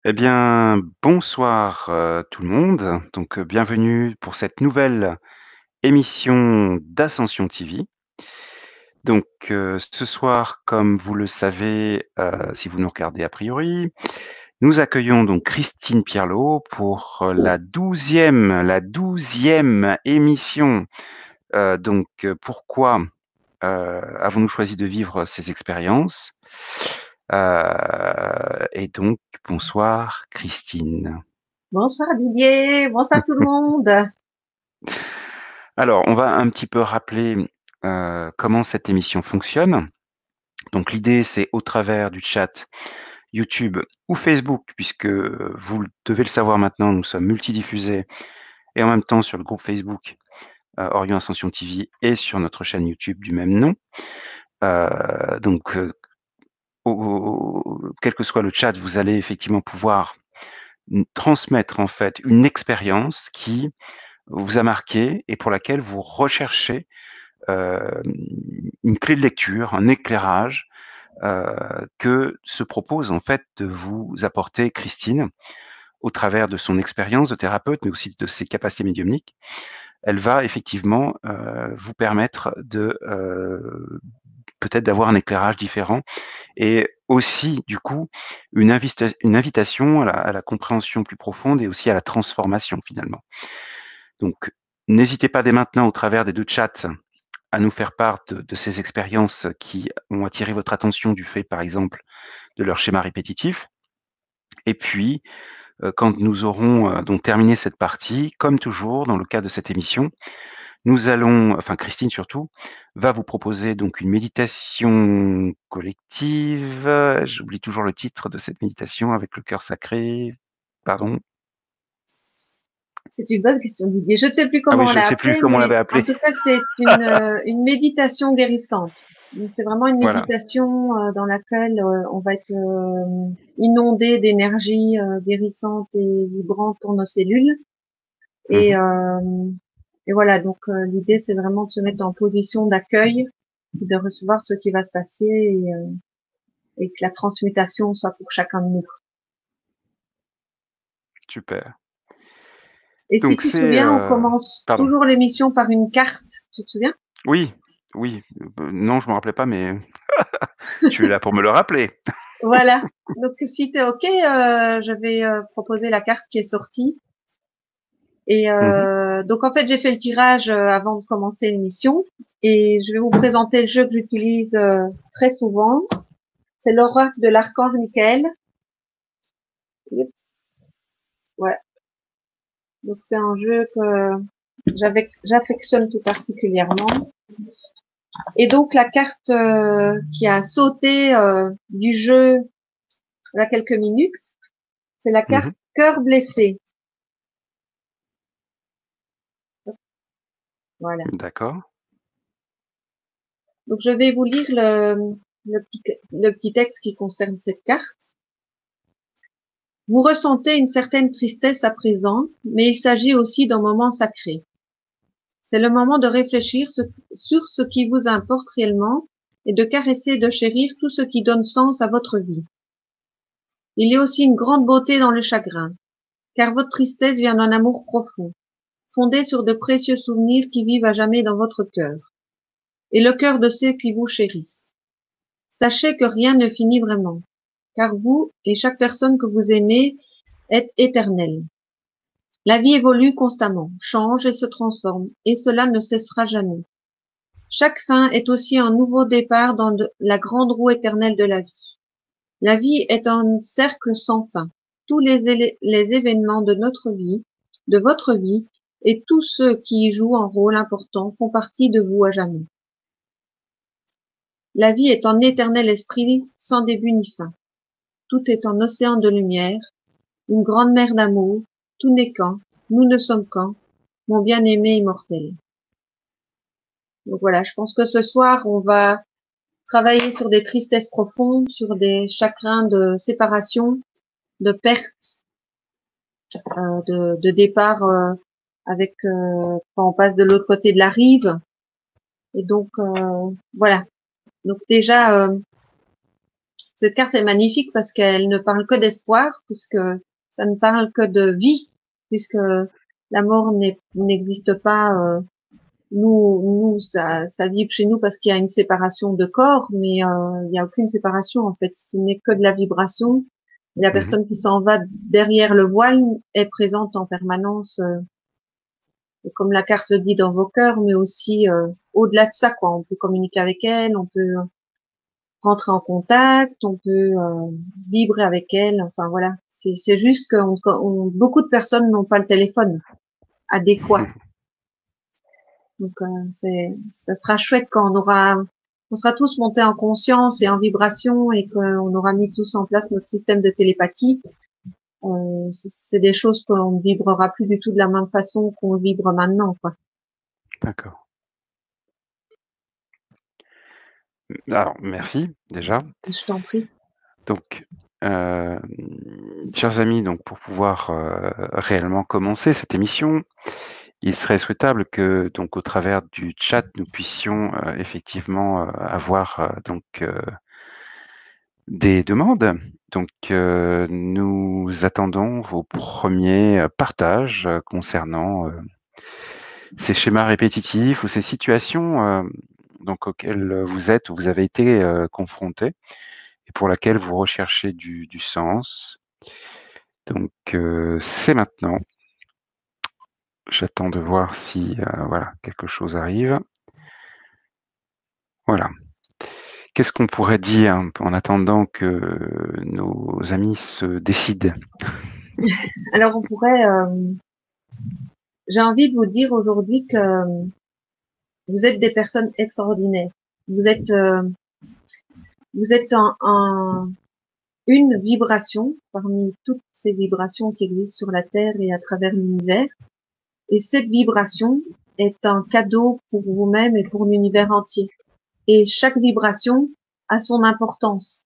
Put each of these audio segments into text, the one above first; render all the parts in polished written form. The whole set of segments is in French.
Eh bien, bonsoir, tout le monde. Donc, bienvenue pour cette nouvelle émission d'Ascension TV. Donc, ce soir, comme vous le savez, si vous nous regardez a priori, nous accueillons donc Christine Pierlot pour, la douzième émission. Pourquoi, avons-nous choisi de vivre ces expériences? Et donc bonsoir Christine. Bonsoir Didier, bonsoir tout le monde. Alors, on va un petit peu rappeler, comment cette émission fonctionne. Donc l'idée, c'est au travers du chat YouTube ou Facebook, puisque, vous devez le savoir maintenant, nous sommes multidiffusés et en même temps sur le groupe Facebook, Orion Ascension TV et sur notre chaîne YouTube du même nom. Donc, quel que soit le chat, vous allez effectivement pouvoir transmettre en fait une expérience qui vous a marqué et pour laquelle vous recherchez hem, une clé de lecture, un éclairage, que se propose en fait de vous apporter Christine, au travers de son expérience de thérapeute, mais aussi de ses capacités médiumniques. Elle va effectivement, vous permettre de, peut-être d'avoir un éclairage différent et aussi du coup une invitation à la compréhension plus profonde et aussi à la transformation finalement. Donc n'hésitez pas dès maintenant au travers des 2 chats à nous faire part de ces expériences qui ont attiré votre attention du fait, par exemple, de leur schéma répétitif. Et puis, quand nous aurons, donc terminé cette partie, comme toujours dans le cadre de cette émission, nous allons enfin Christine surtout, va vous proposer donc une méditation collective, j'oublie toujours le titre de cette méditation avec le cœur sacré, pardon. C'est une bonne question Didier. Je ne sais plus Ah comment oui, on je ne l'a sais plus appelé, comment on mais l'avait en appelé. tout cas c'est une méditation guérissante. Donc c'est vraiment une Voilà. méditation dans laquelle on va être inondé d'énergie guérissante et vibrante pour nos cellules. Et, Mmh. euh, et voilà, donc l'idée c'est vraiment de se mettre en position d'accueil, de recevoir ce qui va se passer et que la transmutation soit pour chacun de nous. Super. Et si Donc tu te c'est, souviens, on commence pardon. toujours l'émission par une carte. Tu te souviens? Oui, oui, non, je me rappelais pas, mais tu es là pour me le rappeler. Voilà. Donc si t'es OK, je vais proposer la carte qui est sortie. Et Mmh. donc en fait, j'ai fait le tirage avant de commencer l'émission et je vais vous présenter le jeu que j'utilise très souvent. C'est l'oracle de l'archange Michael. Oups. Ouais. Donc c'est un jeu que j'affectionne tout particulièrement. Et donc la carte qui a sauté du jeu il y a quelques minutes, c'est la Mmh. carte cœur blessé. Voilà. D'accord. Donc je vais vous lire le petit texte qui concerne cette carte. Vous ressentez une certaine tristesse à présent, mais il s'agit aussi d'un moment sacré. C'est le moment de réfléchir sur ce qui vous importe réellement et de caresser et de chérir tout ce qui donne sens à votre vie. Il y a aussi une grande beauté dans le chagrin, car votre tristesse vient d'un amour profond, fondé sur de précieux souvenirs qui vivent à jamais dans votre cœur, et le cœur de ceux qui vous chérissent. Sachez que rien ne finit vraiment, car vous et chaque personne que vous aimez êtes éternelle. La vie évolue constamment, change et se transforme, et cela ne cessera jamais. Chaque fin est aussi un nouveau départ dans la grande roue éternelle de la vie. La vie est un cercle sans fin. Tous les événements de notre vie, de votre vie, et tous ceux qui y jouent un rôle important font partie de vous à jamais. La vie est un éternel esprit sans début ni fin. Tout est un océan de lumière, une grande mer d'amour. Tout n'est qu'un, nous ne sommes qu'un, mon bien-aimé immortel. Donc voilà, je pense que ce soir, on va travailler sur des tristesses profondes, sur des chagrins de séparation, de perte, de départ avec quand on passe de l'autre côté de la rive. Et donc voilà. Donc déjà, Cette carte est magnifique parce qu'elle ne parle que d'espoir, puisque ça ne parle que de vie, puisque la mort n'existe pas. Nous, ça vibre chez nous parce qu'il y a une séparation de corps, mais il n'y a aucune séparation en fait. Ce n'est que de la vibration. Et la personne qui s'en va derrière le voile est présente en permanence, comme la carte le dit, dans vos cœurs, mais aussi au-delà de ça, quoi. On peut communiquer avec elle, on peut rentrer en contact, on peut vibrer avec elle. Enfin voilà, c'est juste que beaucoup de personnes n'ont pas le téléphone adéquat. Donc ça sera chouette quand on sera tous montés en conscience et en vibration et qu'on aura mis tous en place notre système de télépathie. C'est des choses qu'on ne vibrera plus du tout de la même façon qu'on vibre maintenant, quoi. D'accord. Alors, merci déjà. Je t'en prie. Donc, chers amis, donc pour pouvoir réellement commencer cette émission, il serait souhaitable que, donc, au travers du chat, nous puissions effectivement avoir des demandes. Donc, nous attendons vos premiers partages concernant ces schémas répétitifs ou ces situations donc auxquelles vous êtes ou vous avez été confrontés et pour laquelle vous recherchez du sens. Donc, c'est maintenant. J'attends de voir si voilà, quelque chose arrive. Voilà. Qu'est-ce qu'on pourrait dire en attendant que nos amis se décident? Alors on pourrait, j'ai envie de vous dire aujourd'hui que vous êtes des personnes extraordinaires. Vous êtes en une vibration parmi toutes ces vibrations qui existent sur la Terre et à travers l'univers. Et cette vibration est un cadeau pour vous-même et pour l'univers entier. Et chaque vibration a son importance.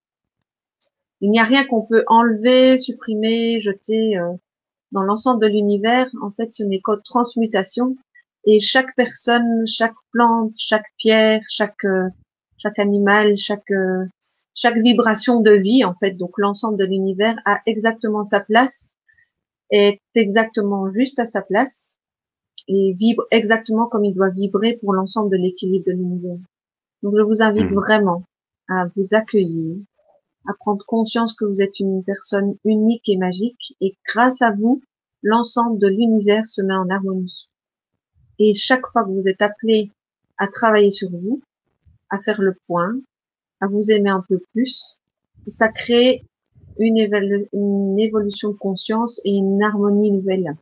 Il n'y a rien qu'on peut enlever, supprimer, jeter dans l'ensemble de l'univers. En fait, ce n'est qu'une transmutation. Et chaque personne, chaque plante, chaque pierre, chaque animal, chaque vibration de vie, en fait, donc l'ensemble de l'univers a exactement sa place, est exactement juste à sa place et vibre exactement comme il doit vibrer pour l'ensemble de l'équilibre de l'univers. Donc je vous invite vraiment à vous accueillir, à prendre conscience que vous êtes une personne unique et magique et grâce à vous, l'ensemble de l'univers se met en harmonie. Et chaque fois que vous êtes appelé à travailler sur vous, à faire le point, à vous aimer un peu plus, ça crée une évolution de conscience et une harmonie nouvelle.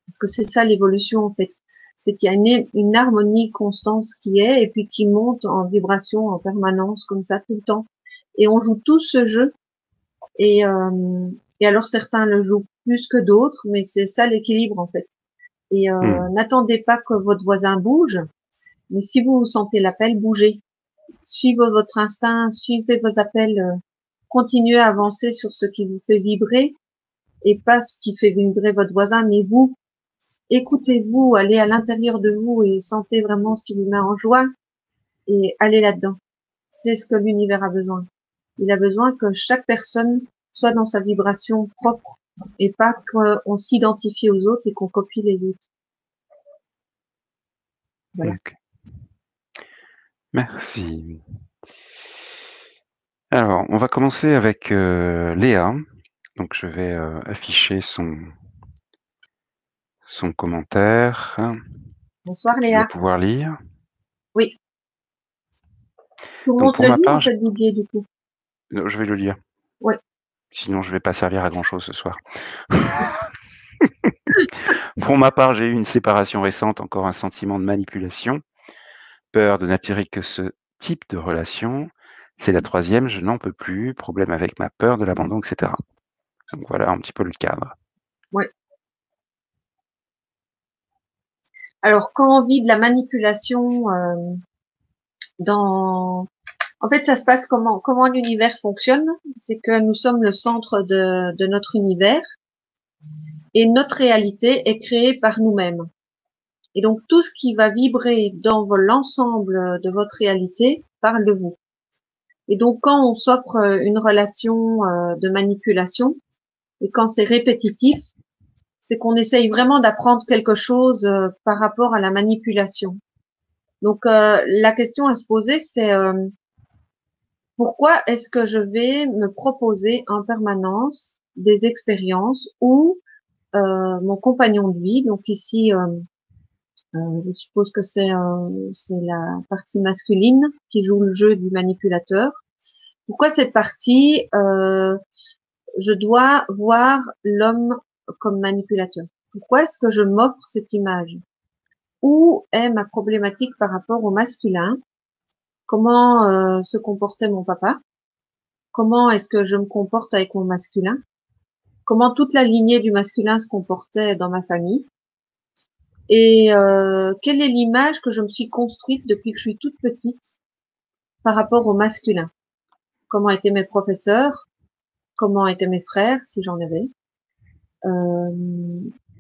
Parce que c'est ça l'évolution en fait. C'est qu'il y a une harmonie constante qui est et puis qui monte en vibration en permanence comme ça tout le temps. Et on joue tous ce jeu. Et alors certains le jouent plus que d'autres, mais c'est ça l'équilibre en fait. Et n'attendez pas que votre voisin bouge, mais si vous sentez l'appel, bougez. Suivez votre instinct, suivez vos appels, continuez à avancer sur ce qui vous fait vibrer et pas ce qui fait vibrer votre voisin, mais vous. Écoutez-vous, allez à l'intérieur de vous et sentez vraiment ce qui vous met en joie et allez là-dedans. C'est ce que l'univers a besoin. Il a besoin que chaque personne soit dans sa vibration propre et pas qu'on s'identifie aux autres et qu'on copie les autres. Voilà. Okay. Merci. Alors, on va commencer avec Léa. Donc, je vais afficher son commentaire. Bonsoir Tu vas Léa. pouvoir lire. Oui. Tout le Donc, monde pour le ma lit part, en fait, Didier, du coup. je vais le lire. Oui. Sinon, je vais pas servir à grand-chose ce soir. Pour ma part, j'ai eu une séparation récente, encore un sentiment de manipulation, peur de n'attirer que ce type de relation. C'est la 3e, je n'en peux plus, problème avec ma peur de l'abandon, etc. Donc voilà un petit peu le cadre. Oui. Alors, quand on vit de la manipulation en fait, ça se passe comment l'univers fonctionne, c'est que nous sommes le centre de notre univers et notre réalité est créée par nous-mêmes. Et donc, tout ce qui va vibrer dans l'ensemble de votre réalité parle de vous. Et donc, quand on s'offre une relation de manipulation, et quand c'est répétitif, c'est qu'on essaye vraiment d'apprendre quelque chose par rapport à la manipulation. Donc, la question à se poser, c'est pourquoi est-ce que je vais me proposer en permanence des expériences où mon compagnon de vie, donc ici, je suppose que c'est la partie masculine qui joue le jeu du manipulateur. Pourquoi cette partie, je dois voir l'homme comme manipulateur? Pourquoi est-ce que je m'offre cette image? Où est ma problématique par rapport au masculin? Comment se comportait mon papa? Comment est-ce que je me comporte avec mon masculin? Comment toute la lignée du masculin se comportait dans ma famille? Et quelle est l'image que je me suis construite depuis que je suis toute petite par rapport au masculin? Comment étaient mes professeurs? Comment étaient mes frères, si j'en avais?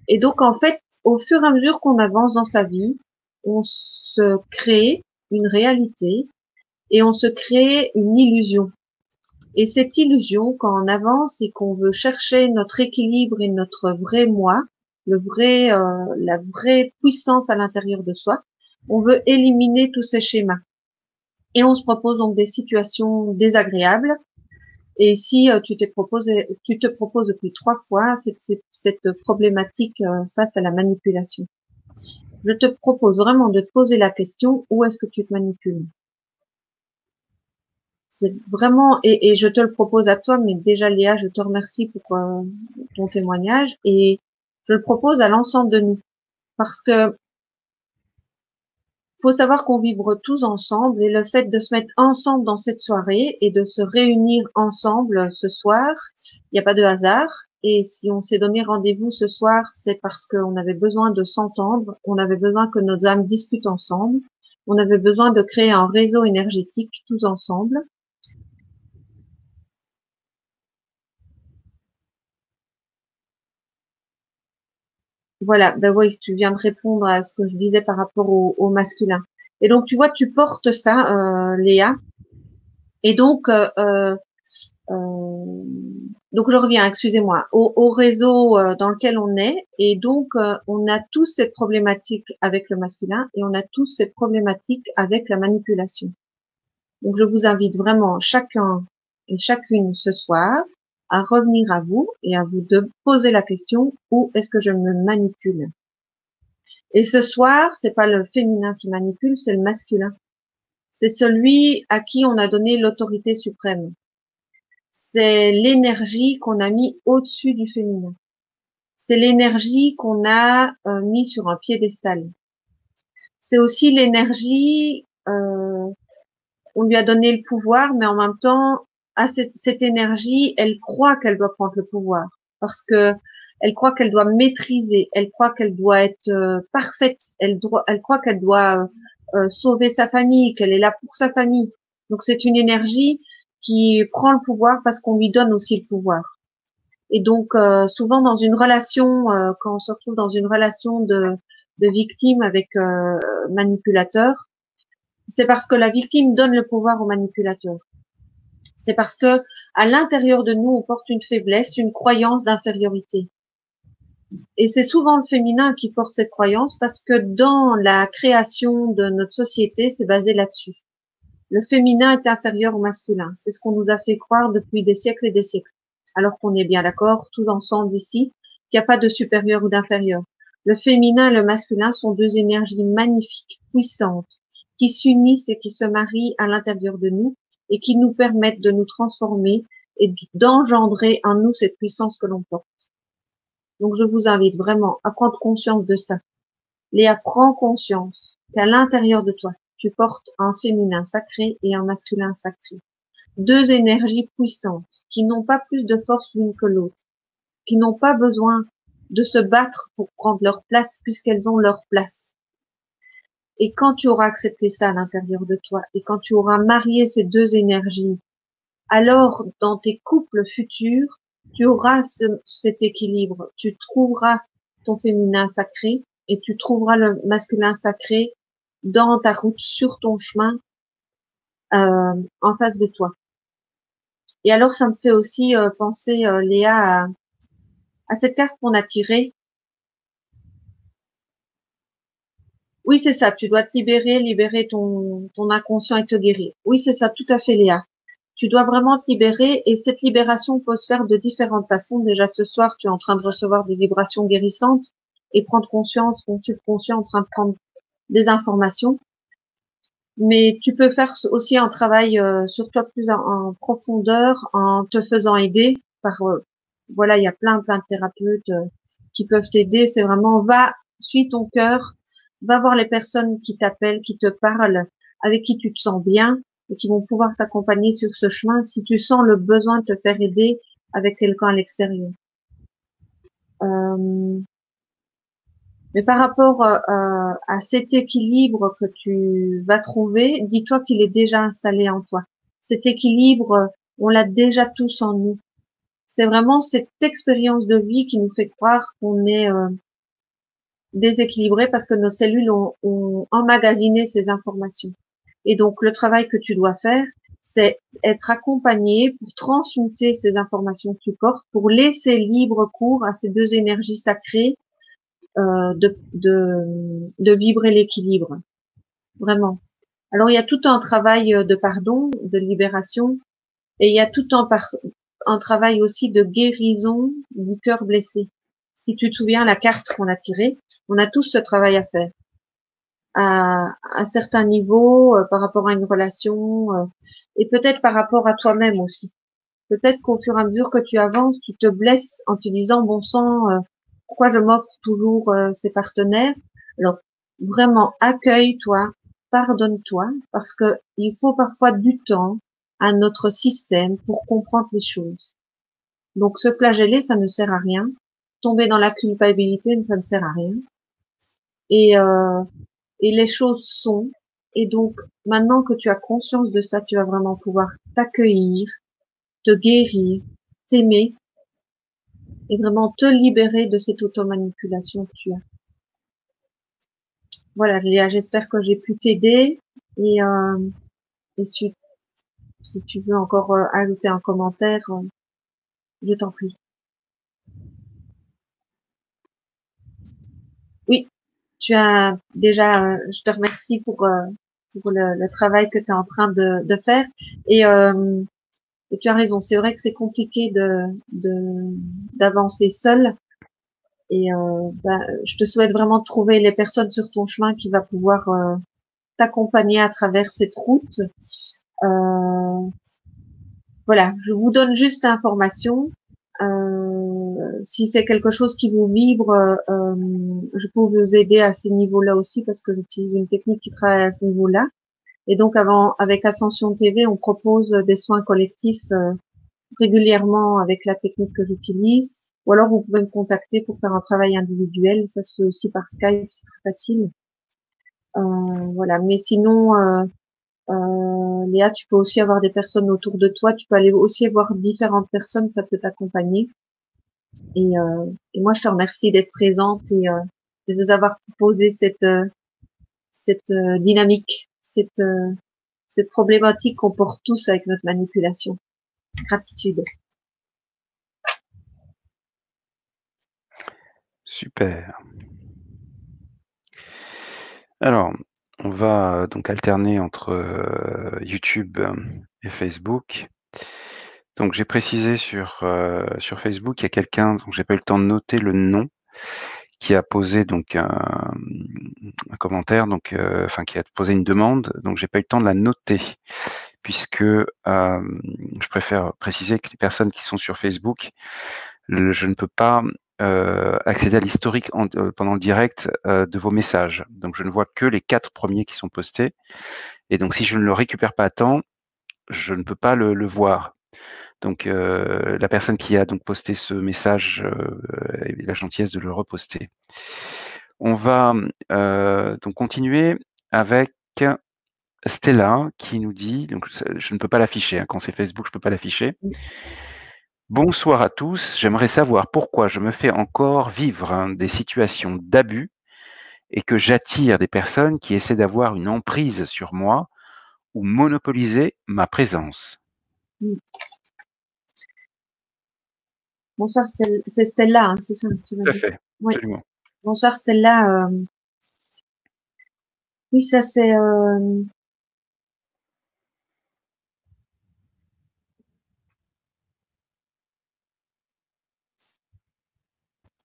Et donc, en fait, au fur et à mesure qu'on avance dans sa vie, on se crée une réalité et on se crée une illusion. Et cette illusion, quand on avance et qu'on veut chercher notre équilibre et notre vrai moi, la vraie puissance à l'intérieur de soi, on veut éliminer tous ces schémas. Et on se propose donc des situations désagréables. Et si tu te proposes depuis 3 fois cette problématique face à la manipulation, je te propose vraiment de te poser la question, où est-ce que tu te manipules? C'est vraiment, et je te le propose à toi, mais déjà Léa, je te remercie pour ton témoignage, et je le propose à l'ensemble de nous, parce que faut savoir qu'on vibre tous ensemble, et le fait de se mettre ensemble dans cette soirée et de se réunir ensemble ce soir, il n'y a pas de hasard. Et si on s'est donné rendez-vous ce soir, c'est parce qu'on avait besoin de s'entendre, on avait besoin que nos âmes discutent ensemble, on avait besoin de créer un réseau énergétique tous ensemble. Voilà, ben oui, tu viens de répondre à ce que je disais par rapport au masculin. Et donc, tu vois, tu portes ça, Léa. Et donc, donc je reviens, excusez-moi, au réseau dans lequel on est. Et donc, on a tous cette problématique avec le masculin et on a tous cette problématique avec la manipulation. Donc, je vous invite vraiment chacun et chacune ce soir à revenir à vous et à vous de poser la question, où est-ce que je me manipule? Et ce soir, c'est pas le féminin qui manipule, c'est le masculin. C'est celui à qui on a donné l'autorité suprême. C'est l'énergie qu'on a mis au-dessus du féminin. C'est l'énergie qu'on a mis sur un piédestal. C'est aussi l'énergie, on lui a donné le pouvoir, mais en même temps, à cette énergie, elle croit qu'elle doit prendre le pouvoir, parce que elle croit qu'elle doit maîtriser, elle croit qu'elle doit être parfaite, elle croit qu'elle doit sauver sa famille, qu'elle est là pour sa famille. Donc c'est une énergie qui prend le pouvoir parce qu'on lui donne aussi le pouvoir. Et donc souvent dans une relation, quand on se retrouve dans une relation de victime avec manipulateur, c'est parce que la victime donne le pouvoir au manipulateur. C'est parce que à l'intérieur de nous, on porte une faiblesse, une croyance d'infériorité. Et c'est souvent le féminin qui porte cette croyance parce que dans la création de notre société, c'est basé là-dessus. Le féminin est inférieur au masculin. C'est ce qu'on nous a fait croire depuis des siècles et des siècles. Alors qu'on est bien d'accord, tous ensemble ici, qu'il n'y a pas de supérieur ou d'inférieur. Le féminin et le masculin sont deux énergies magnifiques, puissantes, qui s'unissent et qui se marient à l'intérieur de nous et qui nous permettent de nous transformer et d'engendrer en nous cette puissance que l'on porte. Donc je vous invite vraiment à prendre conscience de ça. Léa, prends conscience qu'à l'intérieur de toi, tu portes un féminin sacré et un masculin sacré. Deux énergies puissantes qui n'ont pas plus de force l'une que l'autre, qui n'ont pas besoin de se battre pour prendre leur place puisqu'elles ont leur place. Et quand tu auras accepté ça à l'intérieur de toi et quand tu auras marié ces deux énergies, alors dans tes couples futurs, tu auras cet équilibre. Tu trouveras ton féminin sacré et tu trouveras le masculin sacré dans ta route, sur ton chemin, en face de toi. Et alors, ça me fait aussi penser, Léa, à cette carte qu'on a tirée. Oui, c'est ça. Tu dois te libérer ton inconscient et te guérir. Oui, c'est ça, tout à fait, Léa. Tu dois vraiment te libérer et cette libération peut se faire de différentes façons. Déjà, ce soir, tu es en train de recevoir des vibrations guérissantes et prendre conscience, ton subconscient est en train de prendre des informations. Mais tu peux faire aussi un travail sur toi plus en profondeur en te faisant aider par, voilà, il y a plein de thérapeutes qui peuvent t'aider. C'est vraiment, suis ton cœur, va voir les personnes qui t'appellent, qui te parlent, avec qui tu te sens bien et qui vont pouvoir t'accompagner sur ce chemin si tu sens le besoin de te faire aider avec quelqu'un à l'extérieur. Euh, mais par rapport à cet équilibre que tu vas trouver, dis-toi qu'il est déjà installé en toi. Cet équilibre, on l'a déjà tous en nous. C'est vraiment cette expérience de vie qui nous fait croire qu'on est déséquilibré parce que nos cellules ont emmagasiné ces informations. Et donc, le travail que tu dois faire, c'est être accompagné pour transmuter ces informations que tu portes, pour laisser libre cours à ces deux énergies sacrées de vibrer l'équilibre. Vraiment. Alors, il y a tout un travail de pardon, de libération, et il y a tout un travail aussi de guérison du cœur blessé. Si tu te souviens, la carte qu'on a tirée, on a tous ce travail à faire à certains niveaux par rapport à une relation et peut-être par rapport à toi-même aussi. Peut-être qu'au fur et à mesure que tu avances, tu te blesses en te disant bon sang, pourquoi je m'offre toujours ces partenaires. Alors vraiment accueille-toi, pardonne-toi parce que il faut parfois du temps à notre système pour comprendre les choses. Donc se flageller, ça ne sert à rien. Tomber dans la culpabilité, ça ne sert à rien. Et et les choses sont. Et donc, maintenant que tu as conscience de ça, tu vas vraiment pouvoir t'accueillir, te guérir, t'aimer et vraiment te libérer de cette automanipulation que tu as. Voilà, Léa, j'espère que j'ai pu t'aider et si tu veux encore ajouter un commentaire, je t'en prie. Oui, tu as déjà, je te remercie pour le travail que tu es en train de faire et et tu as raison, c'est vrai que c'est compliqué d'avancer seul. Et je te souhaite vraiment de trouver les personnes sur ton chemin qui va pouvoir t'accompagner à travers cette route. Voilà, je vous donne juste l'information. Si c'est quelque chose qui vous vibre, je peux vous aider à ces niveaux-là aussi parce que j'utilise une technique qui travaille à ce niveau-là. Et donc, avec Ascension TV, on propose des soins collectifs régulièrement avec la technique que j'utilise, ou alors vous pouvez me contacter pour faire un travail individuel, ça se fait aussi par Skype, c'est très facile. Voilà, mais sinon, Léa, tu peux aussi avoir des personnes autour de toi, tu peux aller aussi voir différentes personnes, ça peut t'accompagner. Et moi, je te remercie d'être présente et de nous avoir proposé cette dynamique, cette problématique qu'on porte tous avec notre manipulation. Gratitude. Super. Alors, on va donc alterner entre YouTube et Facebook. Donc j'ai précisé sur Facebook, il y a quelqu'un dont j'ai pas eu le temps de noter le nom, qui a posé donc un commentaire, donc enfin qui a posé une demande, donc j'ai pas eu le temps de la noter puisque, je préfère préciser que les personnes qui sont sur Facebook, je ne peux pas, accéder à l'historique pendant le direct, de vos messages. Donc je ne vois que les 4 premiers qui sont postés et donc si je ne le récupère pas à temps, je ne peux pas le voir. Donc la personne qui a donc posté ce message, a eu la gentillesse de le reposter. On va, donc continuer avec Stella qui nous dit, donc je ne peux pas l'afficher, hein, quand c'est Facebook, je ne peux pas l'afficher. Bonsoir à tous, j'aimerais savoir pourquoi je me fais encore vivre des situations d'abus et que j'attire des personnes qui essaient d'avoir une emprise sur moi ou monopoliser ma présence. Bonsoir, c'est Stella, hein, c'est ça que tu m'as Tout à dit. fait, Oui. absolument. Bonsoir Stella. Oui, ça c'est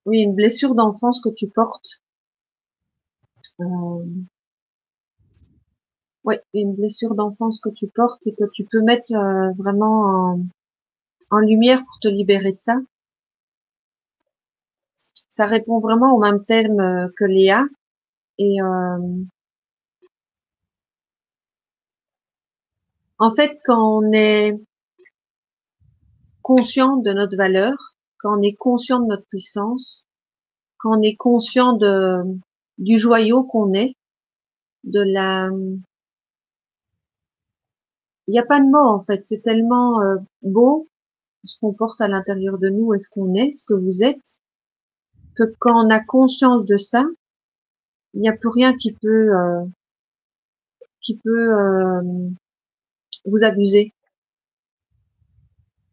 oui, une blessure d'enfance que tu portes. Oui, une blessure d'enfance que tu portes et que tu peux mettre vraiment en lumière pour te libérer de ça. Ça répond vraiment au même thème que Léa. Et en fait, quand on est conscient de notre valeur, quand on est conscient de notre puissance, quand on est conscient du joyau qu'on est, de la, il n'y a pas de mots en fait, c'est tellement beau ce qu'on porte à l'intérieur de nous et ce qu'on est, ce que vous êtes, que quand on a conscience de ça, il n'y a plus rien qui peut vous abuser.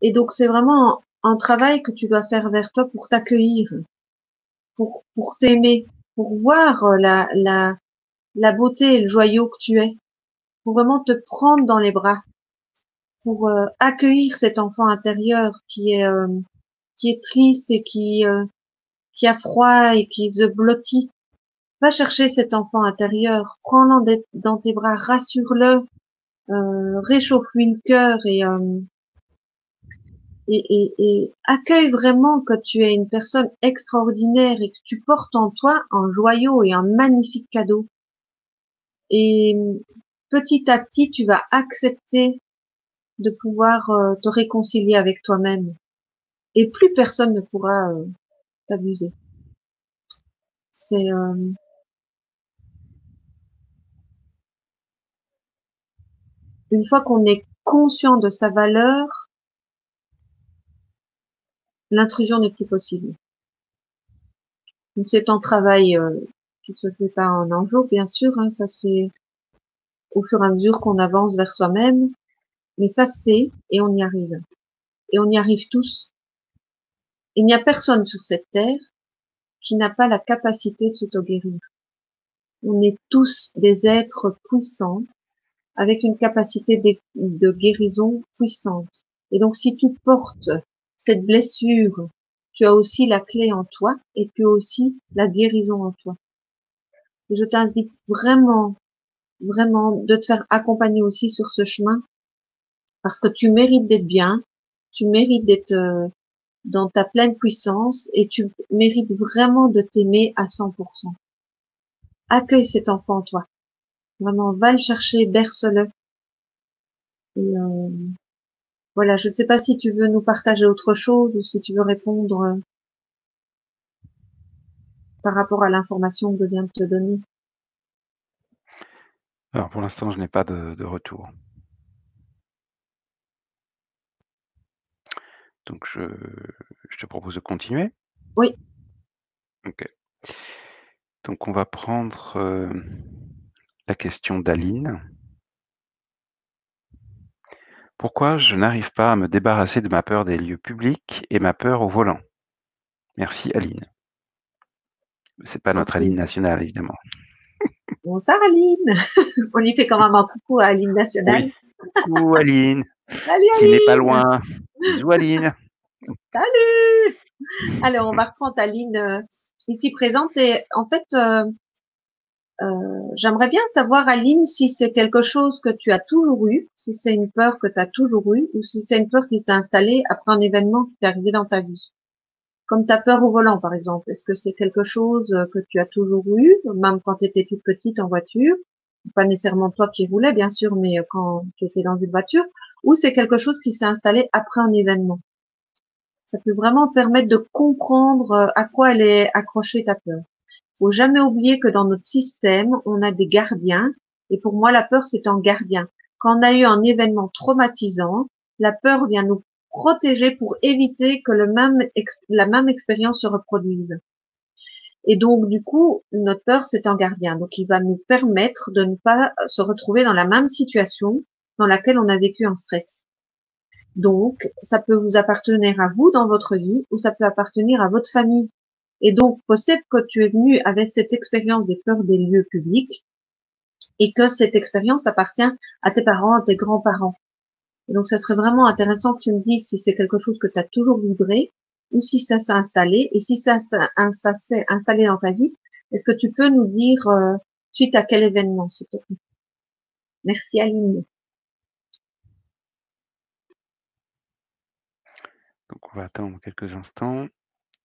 Et donc c'est vraiment un travail que tu dois faire vers toi pour t'accueillir, pour t'aimer, pour voir la beauté et le joyau que tu es, pour vraiment te prendre dans les bras, pour accueillir cet enfant intérieur qui est triste et qui a froid et qui se blottit. Va chercher cet enfant intérieur, prends-le dans tes bras, rassure-le, réchauffe-lui le cœur et accueille vraiment que tu es une personne extraordinaire et que tu portes en toi un joyau et un magnifique cadeau. Et petit à petit, tu vas accepter de pouvoir te réconcilier avec toi-même. Et plus personne ne pourra t'abuser. C'est une fois qu'on est conscient de sa valeur, l'intrusion n'est plus possible. Donc c'est un travail qui se fait pas en un jour, bien sûr, hein, ça se fait au fur et à mesure qu'on avance vers soi-même, mais ça se fait et on y arrive. Et on y arrive tous. Il n'y a personne sur cette terre qui n'a pas la capacité de s'auto-guérir. On est tous des êtres puissants avec une capacité de guérison puissante. Et donc si tu portes cette blessure, tu as aussi la clé en toi et tu as aussi la guérison en toi. Et je t'invite vraiment, vraiment de te faire accompagner aussi sur ce chemin parce que tu mérites d'être bien, tu mérites d'être dans ta pleine puissance et tu mérites vraiment de t'aimer à 100%. Accueille cet enfant en toi. Vraiment, va le chercher, berce-le. Et voilà, je ne sais pas si tu veux nous partager autre chose ou si tu veux répondre par rapport à l'information que je viens de te donner. Alors pour l'instant, je n'ai pas de retour. Donc je te propose de continuer? Oui, OK. Donc on va prendre, la question d'Aline. Pourquoi je n'arrive pas à me débarrasser de ma peur des lieux publics et ma peur au volant? Merci Aline. C'est pas notre Aline ok. nationale évidemment. Bonsoir Aline. On lui fait quand même un coucou à Aline Oui. Nationale. Coucou Aline, Salut qui n'est pas Aline. loin. Bisous Aline. Salut. Alors on va reprendre Aline ici présente et en fait j'aimerais bien savoir Aline si c'est quelque chose que tu as toujours eu, si c'est une peur que tu as toujours eue ou si c'est une peur qui s'est installée après un événement qui t'est arrivé dans ta vie. Comme ta peur au volant, par exemple. Est-ce que c'est quelque chose que tu as toujours eu, même quand tu étais toute petite en voiture? Pas nécessairement toi qui roulais, bien sûr, mais quand tu étais dans une voiture. Ou c'est quelque chose qui s'est installé après un événement? Ça peut vraiment permettre de comprendre à quoi elle est accrochée ta peur. Faut jamais oublier que dans notre système, on a des gardiens. Et pour moi, la peur, c'est un gardien. Quand on a eu un événement traumatisant, la peur vient nous protéger pour éviter que la même expérience se reproduise. Et donc, du coup, notre peur, c'est un gardien. Donc, il va nous permettre de ne pas se retrouver dans la même situation dans laquelle on a vécu un stress. Donc, ça peut vous appartenir à vous dans votre vie ou ça peut appartenir à votre famille. Et donc, possible que tu es venu avec cette expérience des peurs des lieux publics et que cette expérience appartient à tes parents, à tes grands-parents. Et donc, ça serait vraiment intéressant que tu me dises si c'est quelque chose que tu as toujours vibré ou si ça s'est installé. Et si ça s'est installé dans ta vie, est-ce que tu peux nous dire suite à quel événement, s'il te plaît? Merci Aline. Donc on va attendre quelques instants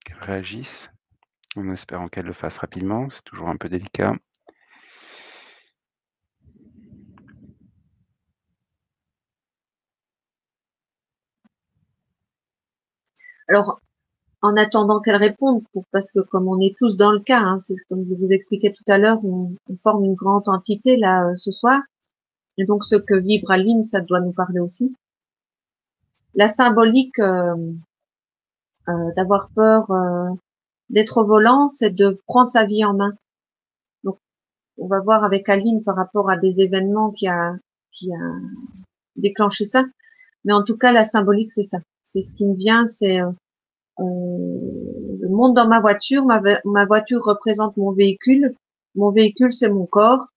qu'elle réagisse, en espérant qu'elle le fasse rapidement, c'est toujours un peu délicat. Alors, en attendant qu'elle réponde, parce que comme on est tous dans le cas, hein, c'est comme je vous expliquais tout à l'heure, on forme une grande entité là ce soir, et donc ce que vibre Aline, ça doit nous parler aussi. La symbolique d'avoir peur d'être au volant, c'est de prendre sa vie en main. Donc, on va voir avec Aline par rapport à des événements qui a déclenché ça, mais en tout cas la symbolique c'est ça. C'est ce qui me vient, c'est je monte dans ma voiture, ma voiture représente mon véhicule c'est mon corps,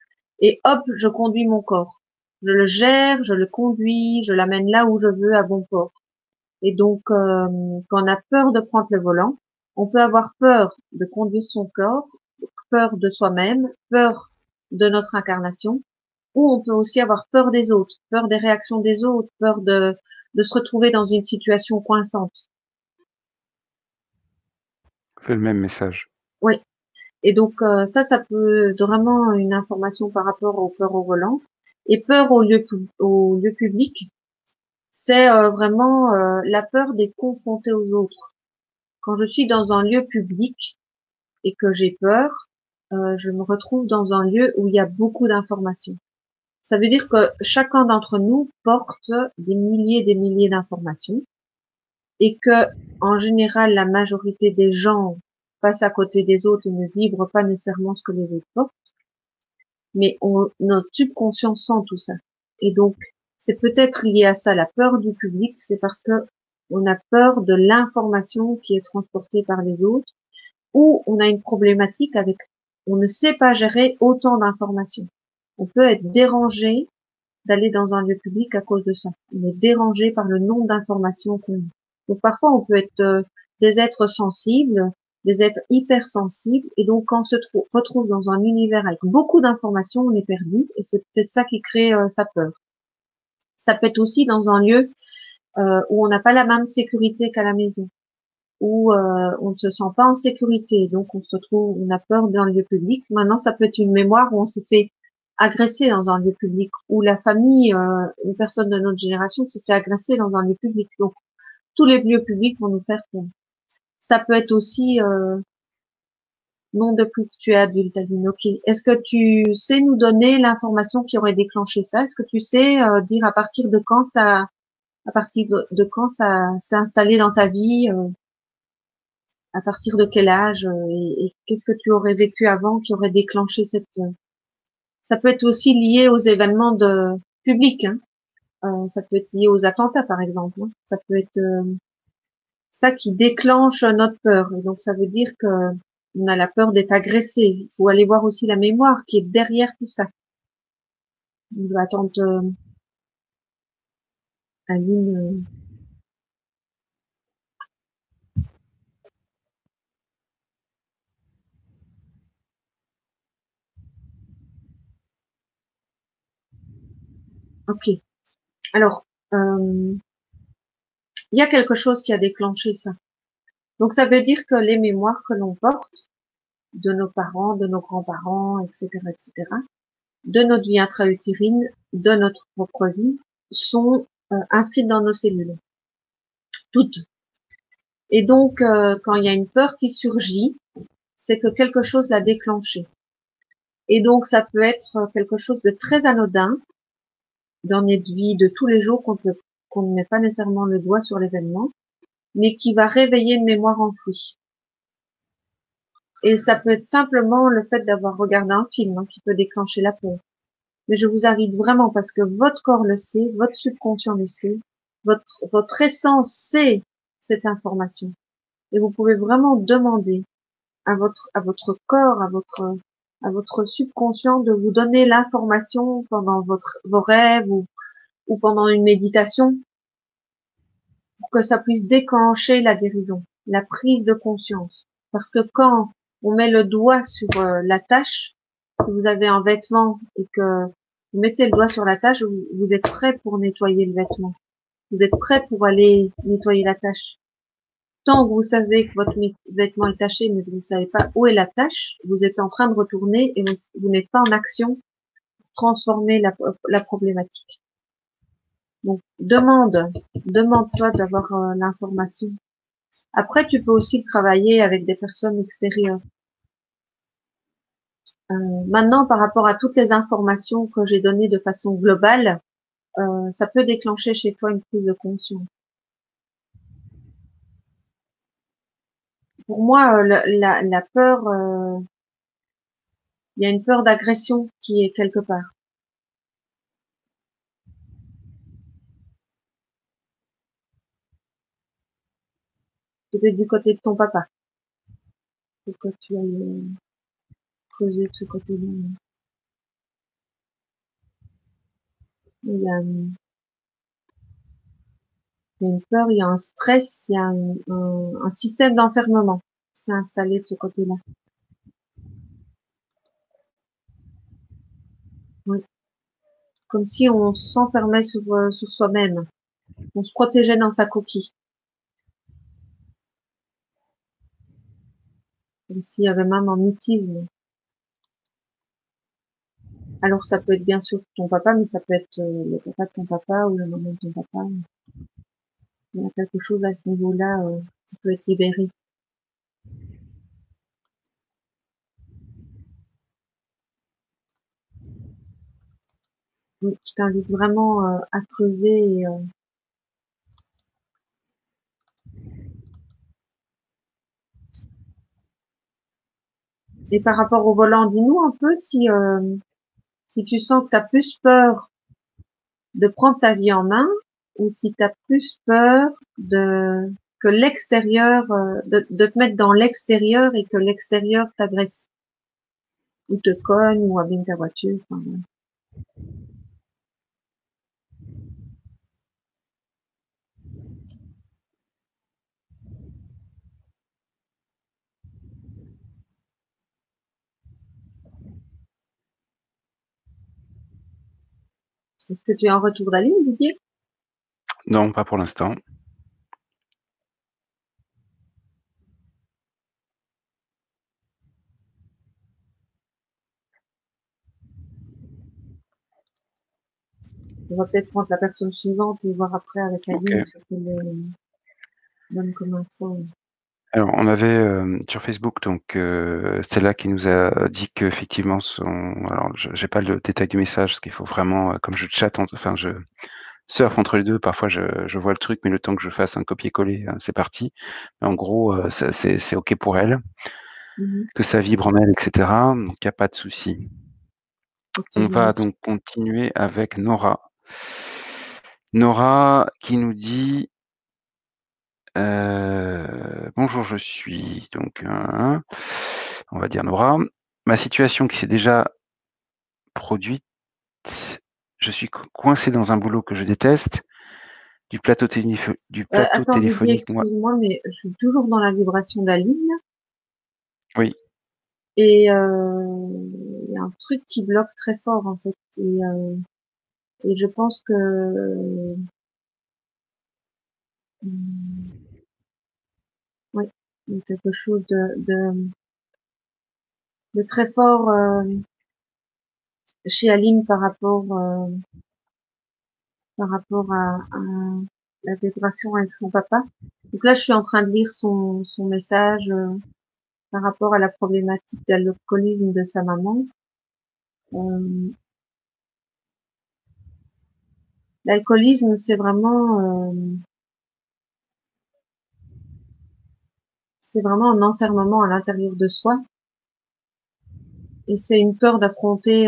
et hop, je conduis mon corps. Je le gère, je le conduis, je l'amène là où je veux à bon port. Et donc, quand on a peur de prendre le volant, on peut avoir peur de conduire son corps, peur de soi-même, peur de notre incarnation, ou on peut aussi avoir peur des autres, peur des réactions des autres, peur de se retrouver dans une situation coinçante. C'est le même message. Oui. Et donc ça peut être vraiment une information par rapport aux peurs au volant. Et peur au lieu public, c'est vraiment la peur d'être confronté aux autres. Quand je suis dans un lieu public et que j'ai peur, je me retrouve dans un lieu où il y a beaucoup d'informations. Ça veut dire que chacun d'entre nous porte des milliers d'informations et que, en général, la majorité des gens passent à côté des autres et ne vibrent pas nécessairement ce que les autres portent. Mais notre subconscient sent tout ça. Et donc, c'est peut-être lié à ça, la peur du public, c'est parce que on a peur de l'information qui est transportée par les autres, ou on a une problématique avec, on ne sait pas gérer autant d'informations. On peut être dérangé d'aller dans un lieu public à cause de ça. On est dérangé par le nombre d'informations qu'on a. Donc parfois on peut être des êtres sensibles, des êtres hypersensibles, et donc quand on se retrouve dans un univers avec beaucoup d'informations, on est perdu, et c'est peut-être ça qui crée sa peur. Ça peut être aussi dans un lieu où on n'a pas la même sécurité qu'à la maison, où on ne se sent pas en sécurité, donc on se retrouve, on a peur dans le lieu public. Maintenant, ça peut être une mémoire où on s'est fait agresser dans un lieu public, où la famille, une personne de notre génération s'est fait agresser dans un lieu public. Donc, tous les lieux publics vont nous faire peur. Ça peut être aussi non depuis que tu es adulte, Aline. Ok. Est-ce que tu sais nous donner l'information qui aurait déclenché ça? Est-ce que tu sais dire à partir de quand ça, à partir de quand ça s'est installé dans ta vie? À partir de quel âge et qu'est-ce que tu aurais vécu avant qui aurait déclenché cette ça peut être aussi lié aux événements de publics, hein. Ça peut être lié aux attentats par exemple, hein. Ça peut être ça qui déclenche notre peur, et donc ça veut dire que on a la peur d'être agressé. Il faut aller voir aussi la mémoire qui est derrière tout ça. Je vais attendre Aline. Ok. Alors, il y a quelque chose qui a déclenché ça. Donc ça veut dire que les mémoires que l'on porte de nos parents, de nos grands-parents, etc., de notre vie intra-utérine, de notre propre vie, sont inscrites dans nos cellules, toutes. Et donc, quand il y a une peur qui surgit, c'est que quelque chose l'a déclenché. Et donc, ça peut être quelque chose de très anodin dans notre vie de tous les jours qu'on ne met pas nécessairement le doigt sur l'événement, mais qui va réveiller une mémoire enfouie. Et ça peut être simplement le fait d'avoir regardé un film, hein, qui peut déclencher la peur. Mais je vous invite vraiment, parce que votre corps le sait, votre subconscient le sait, Votre essence, c'est cette information. Et vous pouvez vraiment demander à votre corps, à votre subconscient de vous donner l'information pendant vos rêves ou pendant une méditation pour que ça puisse déclencher la guérison, la prise de conscience. Parce que quand on met le doigt sur la tâche, si vous avez un vêtement et que vous mettez le doigt sur la tâche, vous êtes prêt pour nettoyer le vêtement. Vous êtes prêt pour aller nettoyer la tâche. Tant que vous savez que votre vêtement est taché, mais que vous ne savez pas où est la tâche, vous êtes en train de retourner et vous n'êtes pas en action pour transformer la problématique. Donc, demande-toi d'avoir l'information. Après, tu peux aussi le travailler avec des personnes extérieures. Maintenant, par rapport à toutes les informations que j'ai données de façon globale, ça peut déclencher chez toi une prise de conscience. Pour moi, la peur, il y a une peur d'agression qui est quelque part. Peut-être du côté de ton papa. Pourquoi tu as creusé de ce côté-là. Il y a une peur, il y a un stress, il y a un système d'enfermement qui s'est installé de ce côté-là. Oui. Comme si on s'enfermait sur soi-même. On se protégeait dans sa coquille. Comme s'il y avait même un mutisme. Alors ça peut être bien sûr ton papa, mais ça peut être le papa de ton papa ou la maman de ton papa. Il y a quelque chose à ce niveau-là qui peut être libéré. Oui, je t'invite vraiment à creuser et par rapport au volant, dis-nous un peu si tu sens que tu as plus peur de prendre ta vie en main ou si tu as plus peur que l'extérieur, de te mettre dans l'extérieur et que l'extérieur t'agresse ou te cogne ou abîme ta voiture. Enfin, voilà. Est-ce que tu es en retour d'Aline, Didier? Non, pas pour l'instant. On va peut-être prendre la personne suivante et voir après avec Aline OK. ce qu'elle donne comme info. Alors on avait, sur Facebook donc Stella qui nous a dit qu'effectivement alors j'ai pas le détail du message parce qu'il faut vraiment, comme je chatte enfin je surfe entre les 2, parfois je vois le truc, mais le temps que je fasse un copier-coller, c'est parti. Mais en gros, ça c'est OK pour elle, Mhm. que ça vibre en elle et cetera, donc il y a pas de souci. Ok, On va merci. donc continuer avec Nora. Nora qui nous dit, «Bonjour, je suis» donc on va dire Nora. «Ma situation qui s'est déjà produite, je suis coincée dans un boulot que je déteste, du plateau Attends, Didier, téléphonique moi» excuse-moi, mais je suis toujours dans la vibration d'Aline oui, et il y a un truc qui bloque très fort en fait. Et je pense que oui, il y a quelque chose de très fort chez Aline par rapport à la vibration avec son papa. Donc là, je suis en train de lire son message par rapport à la problématique d'alcoolisme de sa maman. Euh, L'alcoolisme, c'est vraiment un enfermement à l'intérieur de soi. Et c'est une peur d'affronter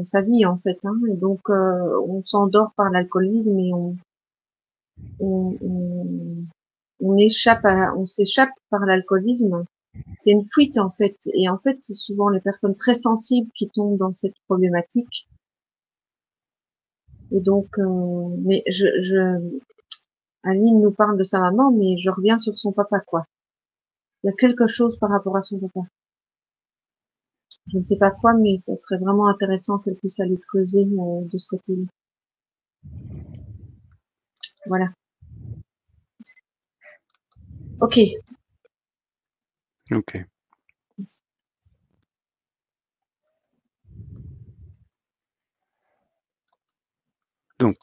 sa vie en fait. Hein. Et donc on s'endort par l'alcoolisme et on s'échappe par l'alcoolisme. C'est une fuite en fait. Et en fait, c'est souvent les personnes très sensibles qui tombent dans cette problématique. Et donc, mais Aline nous parle de sa maman, mais je reviens sur son papa, quoi. Il y a quelque chose par rapport à son papa. Je ne sais pas quoi, mais ça serait vraiment intéressant qu'elle puisse aller creuser de ce côté-là. Voilà. Ok. Ok. Donc,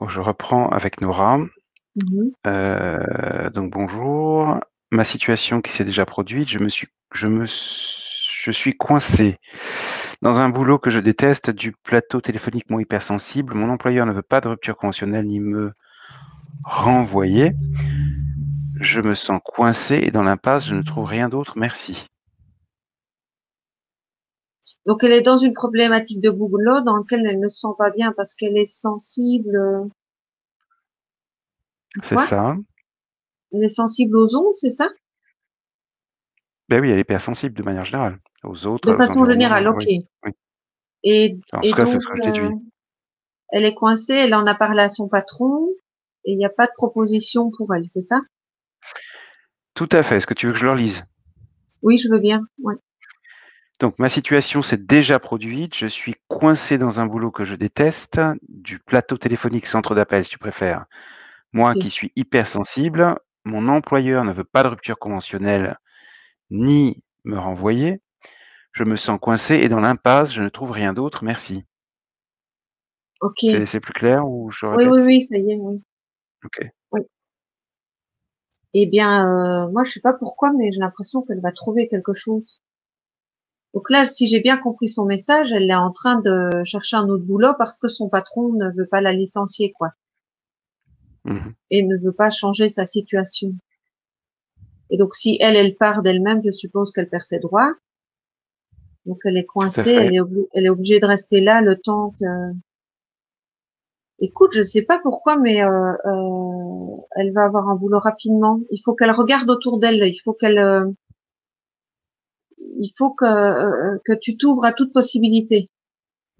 je reprends avec Nora. Donc bonjour. Ma situation qui s'est déjà produite, je suis coincé dans un boulot que je déteste, du plateau téléphoniquement hypersensible. Mon employeur ne veut pas de rupture conventionnelle ni me renvoyer. Je me sens coincé et dans l'impasse, je ne trouve rien d'autre. Merci. Donc elle est dans une problématique de boulot dans laquelle elle ne se sent pas bien parce qu'elle est sensible. C'est Quoi? ça. Elle est sensible aux ondes, c'est ça? Ben oui, elle est hypersensible de manière générale, aux De autres, aux façon générale, environnements. ok. Oui, oui. Et, En tout et cas, c'est donc, ce que je déduis. elle est coincée, elle en a parlé à son patron et il n'y a pas de proposition pour elle, c'est ça? Tout à fait. Est-ce que tu veux que je le relise? Oui, je veux bien. Ouais. Donc ma situation s'est déjà produite. Je suis coincé dans un boulot que je déteste, du plateau téléphonique centre d'appel, si tu préfères. Moi Ok. qui suis hypersensible, mon employeur ne veut pas de rupture conventionnelle ni me renvoyer. Je me sens coincé et dans l'impasse, je ne trouve rien d'autre. Merci. Ok. C'est plus clair ou je Oui, oui, répète? oui, ça y est, oui. OK. Oui. Eh bien, moi, je sais pas pourquoi, mais j'ai l'impression qu'elle va trouver quelque chose. Donc là, si j'ai bien compris son message, elle est en train de chercher un autre boulot parce que son patron ne veut pas la licencier, quoi, Mmh. et ne veut pas changer sa situation. Et donc, si elle part d'elle-même, je suppose qu'elle perd ses droits. Donc, elle est Tout à coincée, fait. elle est obligée de rester là le temps que. Écoute, je sais pas pourquoi, mais elle va avoir un boulot rapidement. Il faut qu'elle regarde autour d'elle. Il faut que tu t'ouvres à toute possibilité.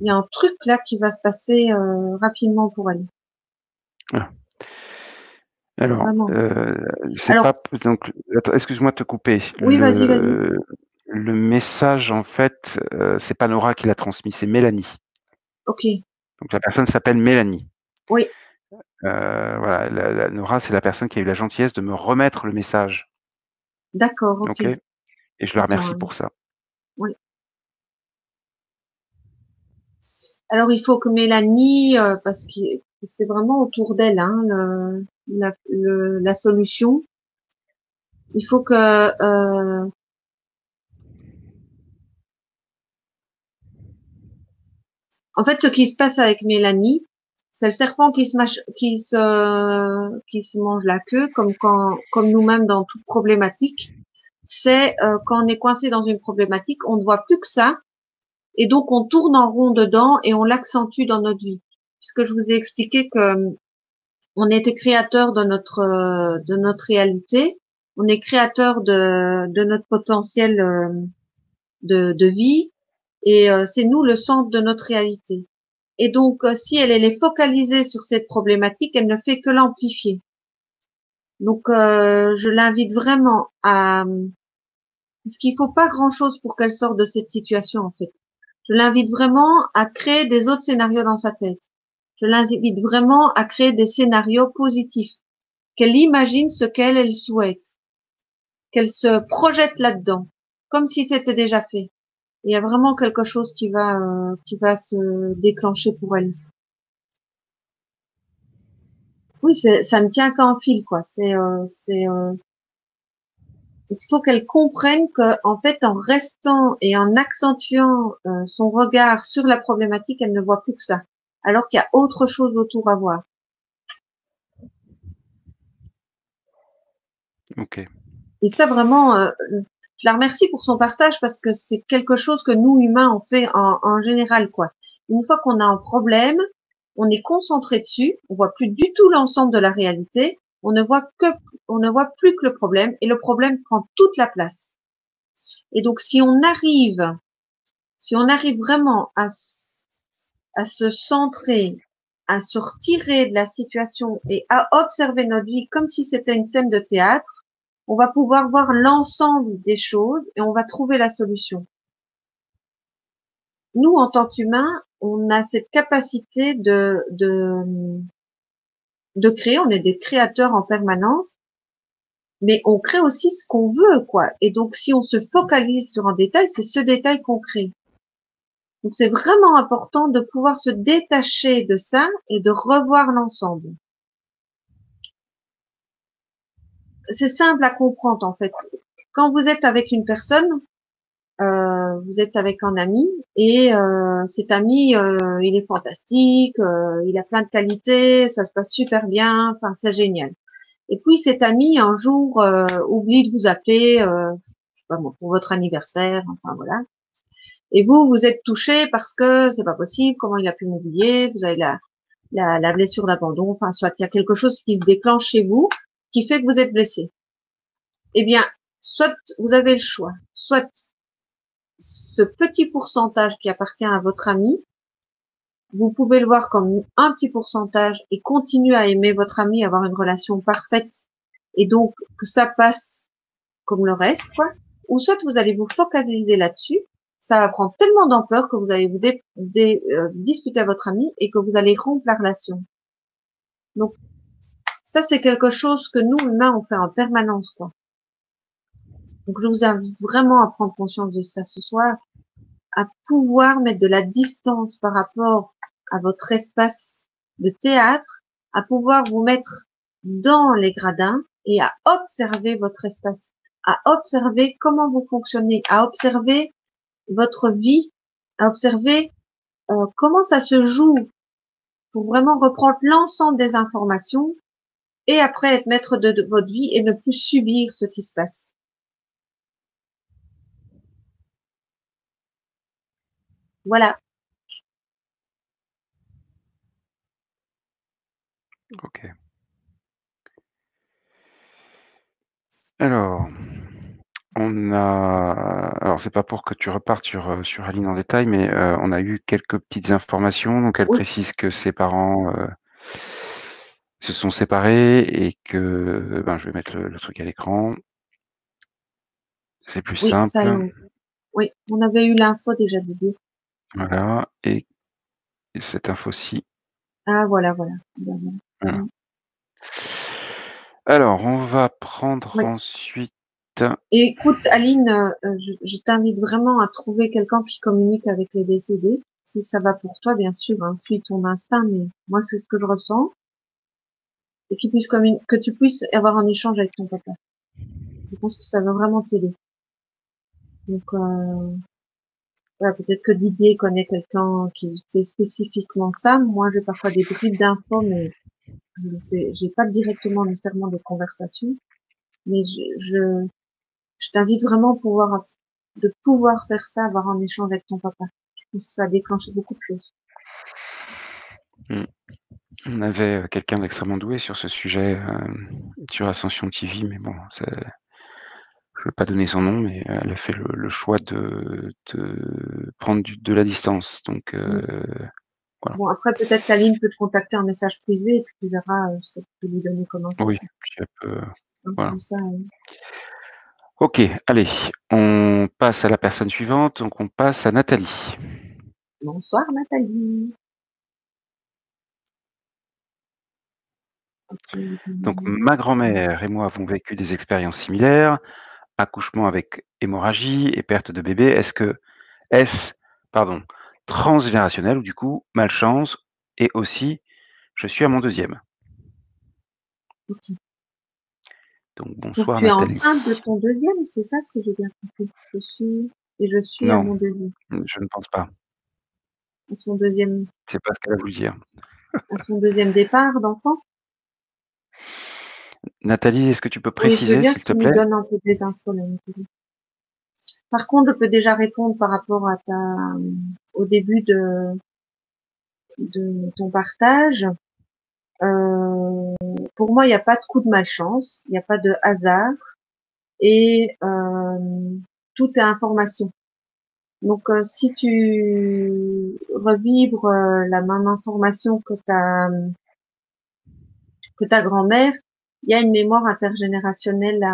Il y a un truc là qui va se passer rapidement pour elle. Ah. Alors, Vraiment. c'est Alors, pas donc attends, excuse-moi de te couper. oui, vas-y, vas-y. Le message en fait, c'est pas Nora qui l'a transmis, c'est Mélanie. Ok. Donc la personne s'appelle Mélanie. Oui, Voilà, la Nora, c'est la personne qui a eu la gentillesse de me remettre le message, d'accord, ok. OK? Et je la Attends, remercie hein. pour ça. Oui. Alors, il faut que Mélanie, parce que c'est vraiment autour d'elle, hein, la solution. Il faut que, en fait, ce qui se passe avec Mélanie, c'est le serpent qui se mange la queue, comme nous-mêmes dans toute problématique. C'est quand on est coincé dans une problématique, on ne voit plus que ça, et donc on tourne en rond dedans et on l'accentue dans notre vie. Puisque je vous ai expliqué que on était créateur de notre réalité, on est créateur de notre potentiel de vie, et c'est nous le centre de notre réalité. Et donc, si elle est focalisée sur cette problématique, elle ne fait que l'amplifier. Donc, je l'invite vraiment à, parce qu'il faut pas grand-chose pour qu'elle sorte de cette situation, en fait. Je l'invite vraiment à créer des autres scénarios dans sa tête. Je l'invite vraiment à créer des scénarios positifs, qu'elle imagine ce elle souhaite, qu'elle se projette là-dedans, comme si c'était déjà fait. Il y a vraiment quelque chose qui va se déclencher pour elle. Oui, ça ne tient qu'à un fil, quoi. Il faut qu'elle comprenne que, en fait, en restant et en accentuant son regard sur la problématique, elle ne voit plus que ça, alors qu'il y a autre chose autour à voir. OK. Et ça, vraiment, Je la remercie pour son partage parce que c'est quelque chose que nous humains on fait en général, quoi. Une fois qu'on a un problème, on est concentré dessus, on voit plus du tout l'ensemble de la réalité, on ne voit plus que le problème et le problème prend toute la place. Et donc si on arrive vraiment à se centrer, à se retirer de la situation et à observer notre vie comme si c'était une scène de théâtre, on va pouvoir voir l'ensemble des choses et on va trouver la solution. Nous, en tant qu'humains, on a cette capacité de créer, on est des créateurs en permanence, mais on crée aussi ce qu'on veut, quoi. Et donc, si on se focalise sur un détail, c'est ce détail qu'on crée. Donc, c'est vraiment important de pouvoir se détacher de ça et de revoir l'ensemble. C'est simple à comprendre, en fait. Quand vous êtes avec une personne, vous êtes avec un ami et cet ami, il est fantastique, il a plein de qualités, ça se passe super bien, enfin c'est génial. Et puis cet ami un jour oublie de vous appeler, je sais pas moi, pour votre anniversaire, enfin voilà. Et vous êtes touché parce que c'est pas possible, comment il a pu m'oublier, vous avez la blessure d'abandon, enfin soit il y a quelque chose qui se déclenche chez vous qui fait que vous êtes blessé. Eh bien, soit vous avez le choix, soit ce petit pourcentage qui appartient à votre ami, vous pouvez le voir comme un petit pourcentage et continuer à aimer votre ami, avoir une relation parfaite et donc que ça passe comme le reste, quoi. Ou soit vous allez vous focaliser là-dessus, ça va prendre tellement d'ampleur que vous allez vous disputer à votre ami et que vous allez rompre la relation. Donc ça c'est quelque chose que nous humains on fait en permanence, quoi. Donc je vous invite vraiment à prendre conscience de ça ce soir, à pouvoir mettre de la distance par rapport à votre espace de théâtre, à pouvoir vous mettre dans les gradins et à observer votre espace, à observer comment vous fonctionnez, à observer votre vie, à observer comment ça se joue pour vraiment reprendre l'ensemble des informations et après être maître de votre vie et ne plus subir ce qui se passe. Voilà. OK. Alors, alors c'est pas pour que tu repartes sur Aline en détail, mais, on a eu quelques petites informations. Donc elle Oui, précise que ses parents, se sont séparés et que, ben, je vais mettre le truc à l'écran. C'est plus oui, ça, simple. oui, on avait eu l'info déjà de dire. Voilà, et cette info-ci, Ah voilà, voilà. Voilà, voilà. voilà. Mm. Alors, on va prendre Oui. ensuite. Et écoute, Aline, je t'invite vraiment à trouver quelqu'un qui communique avec les décédés. Si ça va pour toi, bien sûr, hein, suis ton instinct, mais moi, c'est ce que je ressens. Et que tu puisses avoir un échange avec ton papa. Je pense que ça va vraiment t'aider. Donc, voilà, peut-être que Didier connaît quelqu'un qui fait spécifiquement ça. Moi, j'ai parfois des bribes d'infos, mais j'ai pas directement nécessairement des conversations. Mais je t'invite vraiment de pouvoir faire ça, avoir un échange avec ton papa. Je pense que ça a déclenché beaucoup de choses. Mmh. On avait, quelqu'un d'extrêmement doué sur ce sujet, sur Ascension TV, mais bon, je ne veux pas donner son nom, mais elle a fait le choix de prendre de la distance. Donc, Mm. voilà. Bon, après, peut-être qu'Aline peut te contacter en message privé et puis tu verras ce que tu peux lui donner comme info. Oui, puis elle peut, Donc, voilà. comme ça, OK, allez, on passe à la personne suivante, donc on passe à Nathalie. bonsoir Nathalie. Ok. Donc ma grand-mère et moi avons vécu des expériences similaires, accouchement avec hémorragie et perte de bébé. Est-ce, pardon, transgénérationnel ou du coup malchance? Et aussi, je suis à mon deuxième. Ok. Donc Donc bonsoir tu es Nathalie. enceinte de ton deuxième, c'est ça si j'ai bien compris. Je suis à Non, mon deuxième, je ne pense pas. à son deuxième, C'est pas ce qu'elle a voulu dire. à son deuxième départ d'enfant. Nathalie, est-ce que tu peux Oui, je veux préciser bien que s'il te tu nous plaît? donnes un peu des infos là, Nathalie. Par contre, je peux déjà répondre par rapport à au début de ton partage. Pour moi, il n'y a pas de coup de malchance, il n'y a pas de hasard, et tout est information. Donc, si tu revibres la même information que ta grand-mère, il y a une mémoire intergénérationnelle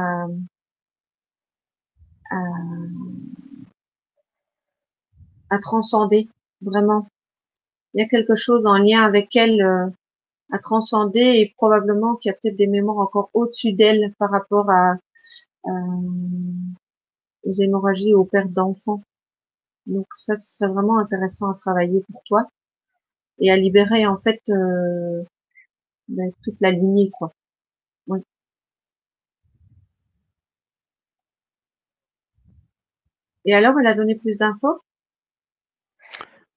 à transcender, vraiment. Il y a quelque chose en lien avec elle à transcender, et probablement qu'il y a peut-être des mémoires encore au-dessus d'elle par rapport euh, aux hémorragies, aux pertes d'enfants. Donc ça, ce serait vraiment intéressant à travailler pour toi et à libérer en fait toute la lignée, quoi. Oui. Et alors, elle a donné plus d'infos?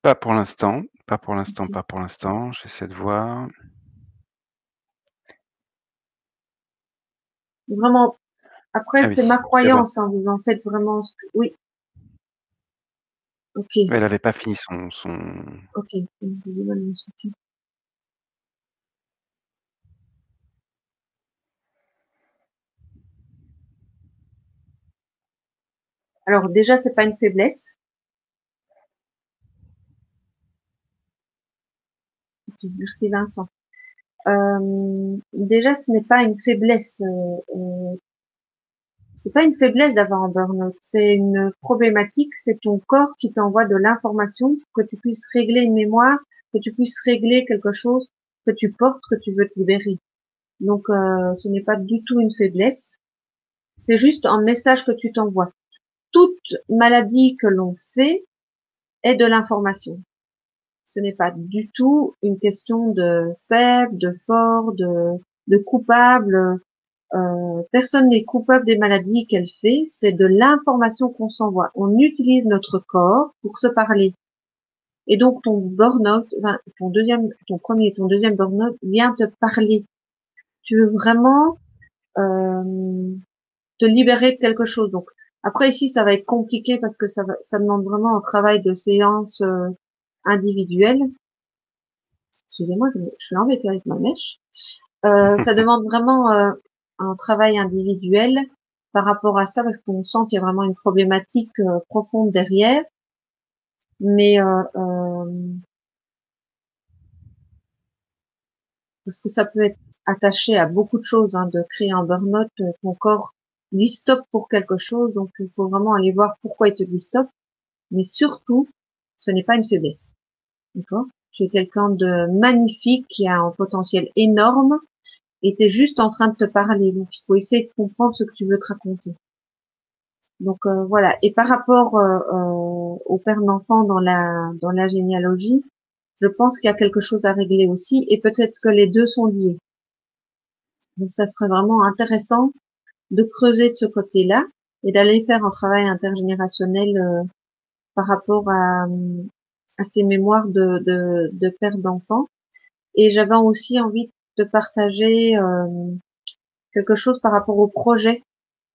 Pas pour l'instant, pas pour l'instant, Ok. pas pour l'instant. J'essaie de voir. Vraiment. Après, Ah oui, c'est ma je vais voir. croyance. Hein, vous en faites vraiment ce que... Oui. Ok. Ouais, elle avait pas fini son Ok. Alors déjà, c'est pas une faiblesse. Ok. Merci Vincent. Déjà, ce n'est pas une faiblesse. C'est pas une faiblesse d'avoir un burn-out. C'est une problématique. C'est ton corps qui t'envoie de l'information pour que tu puisses régler une mémoire, que tu puisses régler quelque chose que tu portes, que tu veux te libérer. Donc, ce n'est pas du tout une faiblesse. C'est juste un message que tu t'envoies. Toute maladie que l'on fait est de l'information. Ce n'est pas du tout une question de faible, de fort, de coupable. Personne n'est coupable des maladies qu'elle fait. C'est de l'information qu'on s'envoie. On utilise notre corps pour se parler. Et donc ton burn-out, enfin, ton premier et ton deuxième burn-out vient te parler. Tu veux vraiment te libérer de quelque chose. Donc après ici, ça va être compliqué parce que ça demande vraiment un travail de séance individuelle. Excusez-moi, je suis embêtée avec ma mèche. Ça demande vraiment un travail individuel par rapport à ça, parce qu'on sent qu'il y a vraiment une problématique profonde derrière. Mais parce que ça peut être attaché à beaucoup de choses, hein, de créer un burn-out, ton corps dit stop pour quelque chose, donc il faut vraiment aller voir pourquoi il te dit stop. Mais surtout, ce n'est pas une faiblesse. D'accord? Tu es quelqu'un de magnifique, qui a un potentiel énorme, et tu es juste en train de te parler. Donc, il faut essayer de comprendre ce que tu veux te raconter. Donc, voilà. Et par rapport au père d'enfant dans la généalogie, je pense qu'il y a quelque chose à régler aussi, et peut-être que les deux sont liés. Donc, ça serait vraiment intéressant de creuser de ce côté-là et d'aller faire un travail intergénérationnel par rapport à ces mémoires de père d'enfant. Et j'avais aussi envie de partager quelque chose par rapport au projet.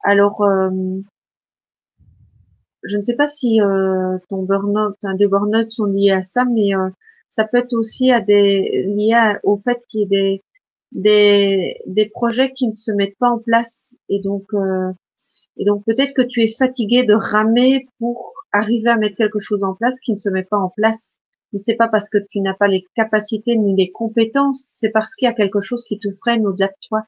Alors, je ne sais pas si ton burn-out, deux burn-out sont liés à ça, mais ça peut être aussi au fait qu'il y ait des projets qui ne se mettent pas en place. Et donc peut-être que tu es fatigué de ramer pour arriver à mettre quelque chose en place qui ne se met pas en place. Mais c'est pas parce que tu n'as pas les capacités ni les compétences, c'est parce qu'il y a quelque chose qui te freine au-delà de toi.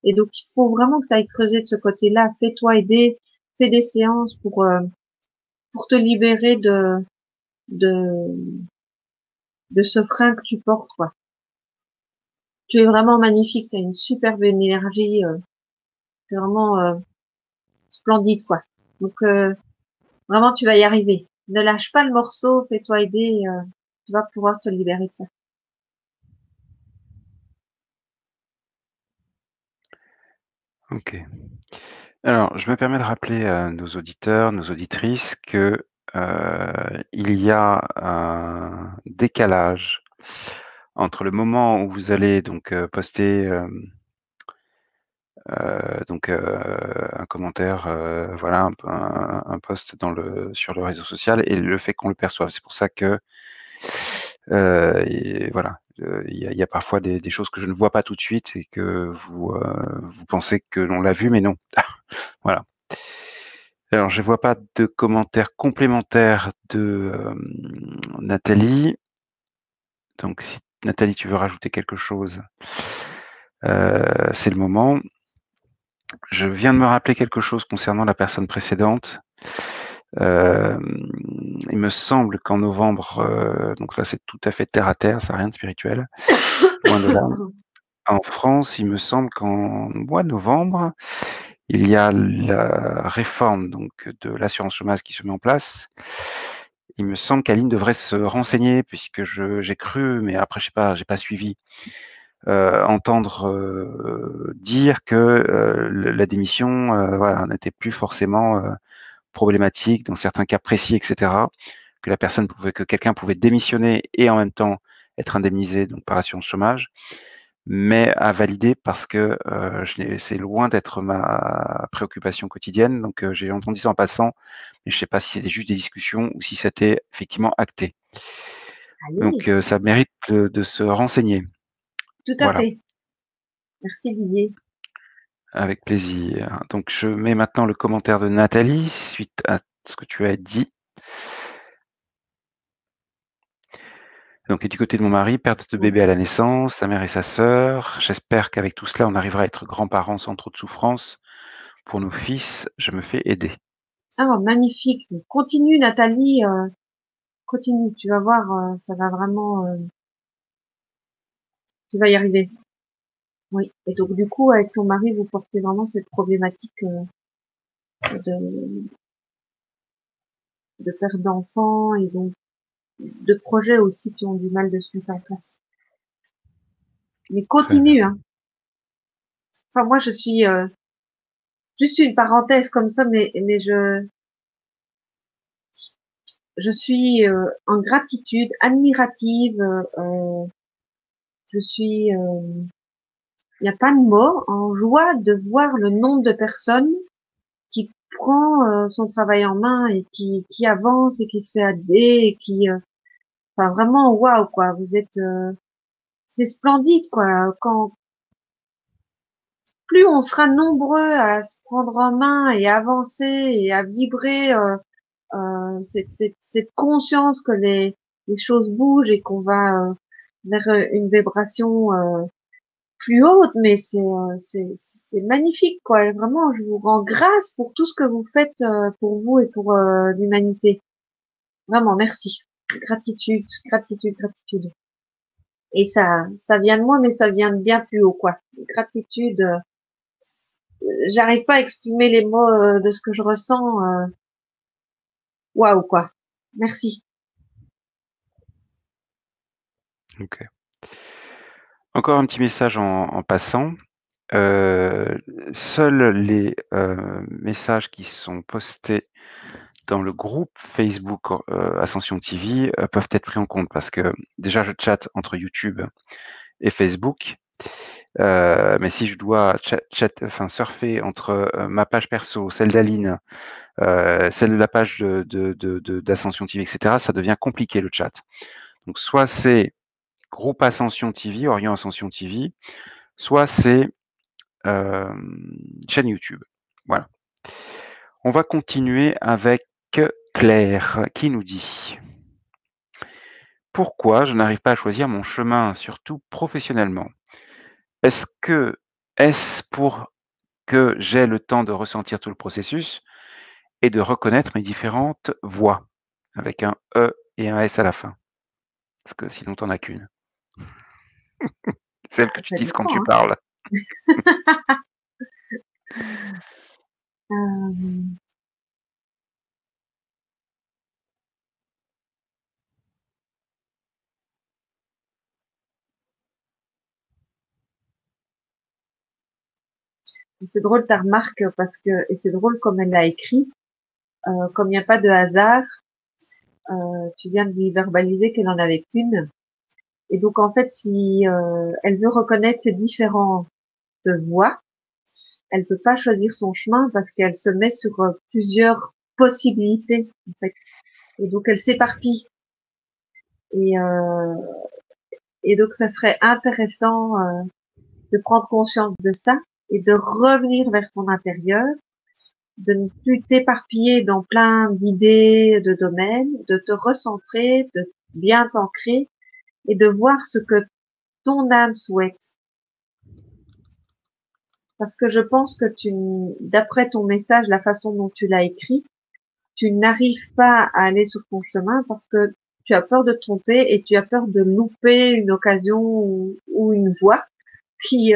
Et donc il faut vraiment que tu ailles creuser de ce côté-là. Fais-toi aider, fais des séances pour te libérer de de ce frein que tu portes, quoi. Tu es vraiment magnifique, tu as une superbe énergie, c'est vraiment splendide, quoi. Donc vraiment, tu vas y arriver. Ne lâche pas le morceau, fais-toi aider, tu vas pouvoir te libérer de ça. OK. Alors, je me permets de rappeler à nos auditeurs, nos auditrices que, il y a un décalage entre le moment où vous allez donc, poster, Donc un commentaire, voilà, un post sur le réseau social et le fait qu'on le perçoive. C'est pour ça que, et voilà, il y a parfois des choses que je ne vois pas tout de suite et que vous pensez que l'on l'a vu, mais non. Voilà. Alors je vois pas de commentaires complémentaires de, Nathalie. Donc si Nathalie, tu veux rajouter quelque chose, c'est le moment. Je viens de me rappeler quelque chose concernant la personne précédente. Il me semble qu'en novembre, donc là, c'est tout à fait terre à terre, ça a rien de spirituel, loin de là. En France, il me semble qu'en mois de novembre, il y a la réforme donc de l'assurance chômage qui se met en place. Il me semble qu'Aline devrait se renseigner puisque j'ai cru, mais après j'ai pas suivi, entendre, dire que, la démission, voilà, n'était plus forcément, problématique dans certains cas précis et cetera, que quelqu'un pouvait démissionner et en même temps être indemnisé donc par l'assurance chômage, mais à valider parce que, c'est loin d'être ma préoccupation quotidienne donc j'ai entendu ça en passant, mais je sais pas si c'était juste des discussions ou si c'était effectivement acté. Allez, Donc ça mérite, de se renseigner. tout à Voilà, fait. Merci Didier. avec plaisir. Donc je mets maintenant le commentaire de Nathalie suite à ce que tu as dit. Donc, et du côté de mon mari, perte de Ouais. bébé à la naissance, sa mère et sa sœur. J'espère qu'avec tout cela, on arrivera à être grands-parents sans trop de souffrance. Pour nos fils, je me fais aider. Ah, magnifique. Continue Nathalie, continue. Tu vas voir, ça va vraiment, tu vas y arriver. Oui. Et donc du coup, avec ton mari, vous portez vraiment cette problématique de, de perte d'enfants et donc de projets aussi qui ont du mal de se mettre en place. Mais Très bien. continue, hein. Enfin, moi, je suis juste une parenthèse comme ça, mais je suis en gratitude, admirative. Je suis, il n'y a pas de mots, en joie de voir le nombre de personnes qui prend son travail en main et qui avance et qui se fait aider et qui, enfin vraiment waouh quoi. Vous êtes, c'est splendide quoi. Quand plus on sera nombreux à se prendre en main et avancer et à vibrer cette conscience que les choses bougent et qu'on va vers une vibration plus haute, mais c'est magnifique quoi. Vraiment, je vous rends grâce pour tout ce que vous faites pour vous et pour l'humanité. Vraiment, merci. Gratitude, gratitude, gratitude. Et ça vient de moi, mais ça vient de bien plus haut quoi. Gratitude. J'arrive pas à exprimer les mots de ce que je ressens. Waouh quoi. Merci. Ok. Encore un petit message en passant. Euh, Seuls les messages qui sont postés dans le groupe Facebook Ascension TV peuvent être pris en compte parce que déjà je chatte entre YouTube et Facebook. Mais si je dois enfin surfer entre ma page perso, celle d'Aline, celle de la page d'Ascension TV, etc., ça devient compliqué le chat. Donc soit c'est groupe Ascension TV, Orient Ascension TV, soit c'est chaîne YouTube. Voilà. On va continuer avec Claire qui nous dit: pourquoi je n'arrive pas à choisir mon chemin, surtout professionnellement? Est-ce que est-ce pour que j'ai le temps de ressentir tout le processus et de reconnaître mes différentes voix, avec un E et un S à la fin? Parce que sinon tu en as qu'une. Ah, Celle que tu ça utilises quand dépend. tu Hein. parles. Euh, c'est drôle ta remarque parce que et c'est drôle comme elle l'a écrit. Comme il n'y a pas de hasard, tu viens de lui verbaliser qu'elle en avait qu'une. Et donc en fait, si elle veut reconnaître ces différentes voix, elle peut pas choisir son chemin parce qu'elle se met sur plusieurs possibilités en fait, et donc elle s'éparpille. Et, euh, et donc ça serait intéressant de prendre conscience de ça et de revenir vers ton intérieur, de ne plus t'éparpiller dans plein d'idées, de domaines, de te recentrer, de bien t'ancrer et de voir ce que ton âme souhaite. Parce que je pense que d'après ton message, la façon dont tu l'as écrit, tu n'arrives pas à aller sur ton chemin parce que tu as peur de te tromper et tu as peur de louper une occasion ou une voie qui,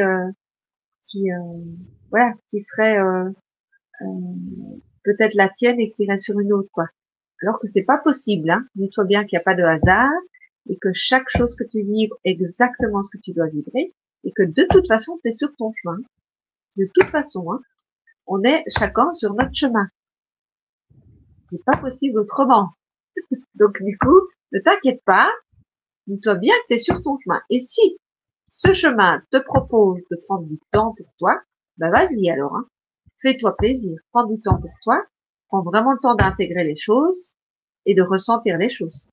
qui, voilà, qui serait euh, peut-être la tienne et qui irait sur une autre, quoi. Alors que c'est pas possible, hein. Dis-toi bien qu'il n'y a pas de hasard et que chaque chose que tu vibres est exactement ce que tu dois vibrer et que de toute façon, tu es sur ton chemin. De toute façon, hein, on est chacun sur notre chemin. C'est pas possible autrement. Donc, du coup, ne t'inquiète pas. Dis-toi bien que tu es sur ton chemin. Et si ce chemin te propose de prendre du temps pour toi, bah vas-y alors, hein. Fais-toi plaisir. Prends du temps pour toi. Prends vraiment le temps d'intégrer les choses et de ressentir les choses.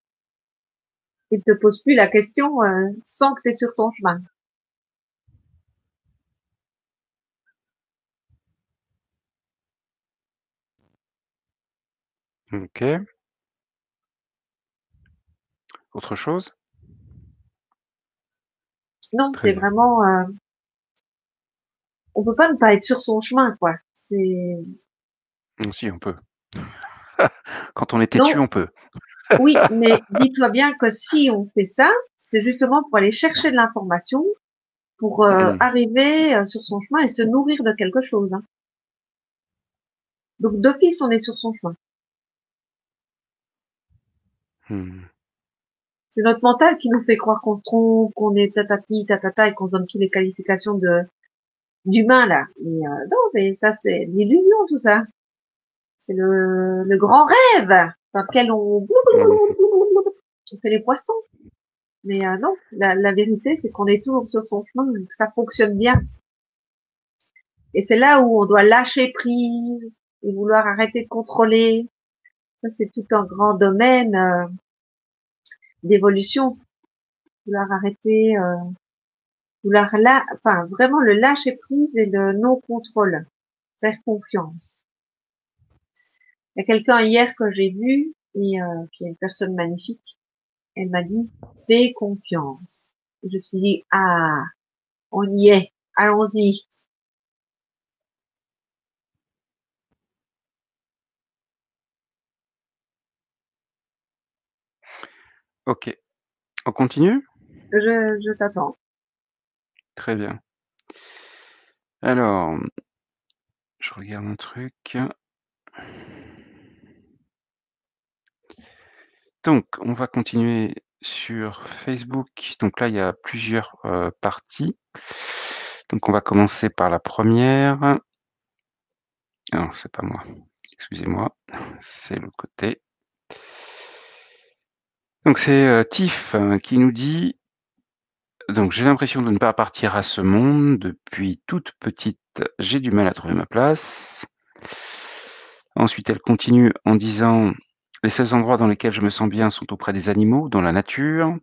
Et ne te pose plus la question sans que tu es sur ton chemin. OK. Autre chose? Non, Très c'est bien. vraiment, on peut pas ne pas être sur son chemin, quoi. C'est Si, on peut. Quand on est têtu, non, on peut. oui, mais dis-toi bien que si on fait ça, c'est justement pour aller chercher de l'information, pour Mmh. arriver sur son chemin et se nourrir de quelque chose, hein. Donc d'office, on est sur son chemin. Mmh. C'est notre mental qui nous fait croire qu'on se trompe, qu'on est tatati, tatata et qu'on donne toutes les qualifications d'humain là. Mais non, mais ça c'est l'illusion tout ça. C'est le grand rêve dans lequel Mmh. on fait les poissons. Mais non, la vérité c'est qu'on est toujours sur son chemin, et que ça fonctionne bien. Et c'est là où on doit lâcher prise et vouloir arrêter de contrôler. Ça c'est tout un grand domaine d'évolution. Vouloir arrêter, enfin vraiment le lâcher prise et le non contrôle. Faire confiance. Il y a quelqu'un hier que j'ai vu et qui est une personne magnifique. Elle m'a dit fais confiance. Et je me suis dit ah on y est, allons-y. OK. On continue? Je t'attends. Très bien. Alors, je regarde un truc. Donc, on va continuer sur Facebook. Donc là, il y a plusieurs, parties. Donc on va commencer par la première. Non, c'est pas moi. Excusez-moi, c'est l'autre côté. Donc c'est, Tiff, qui nous dit: «Donc j'ai l'impression de ne pas appartenir à ce monde. Depuis toute petite, j'ai du mal à trouver ma place». Ensuite, elle continue en disant: «Les seuls endroits dans lesquels je me sens bien sont auprès des animaux, dans la nature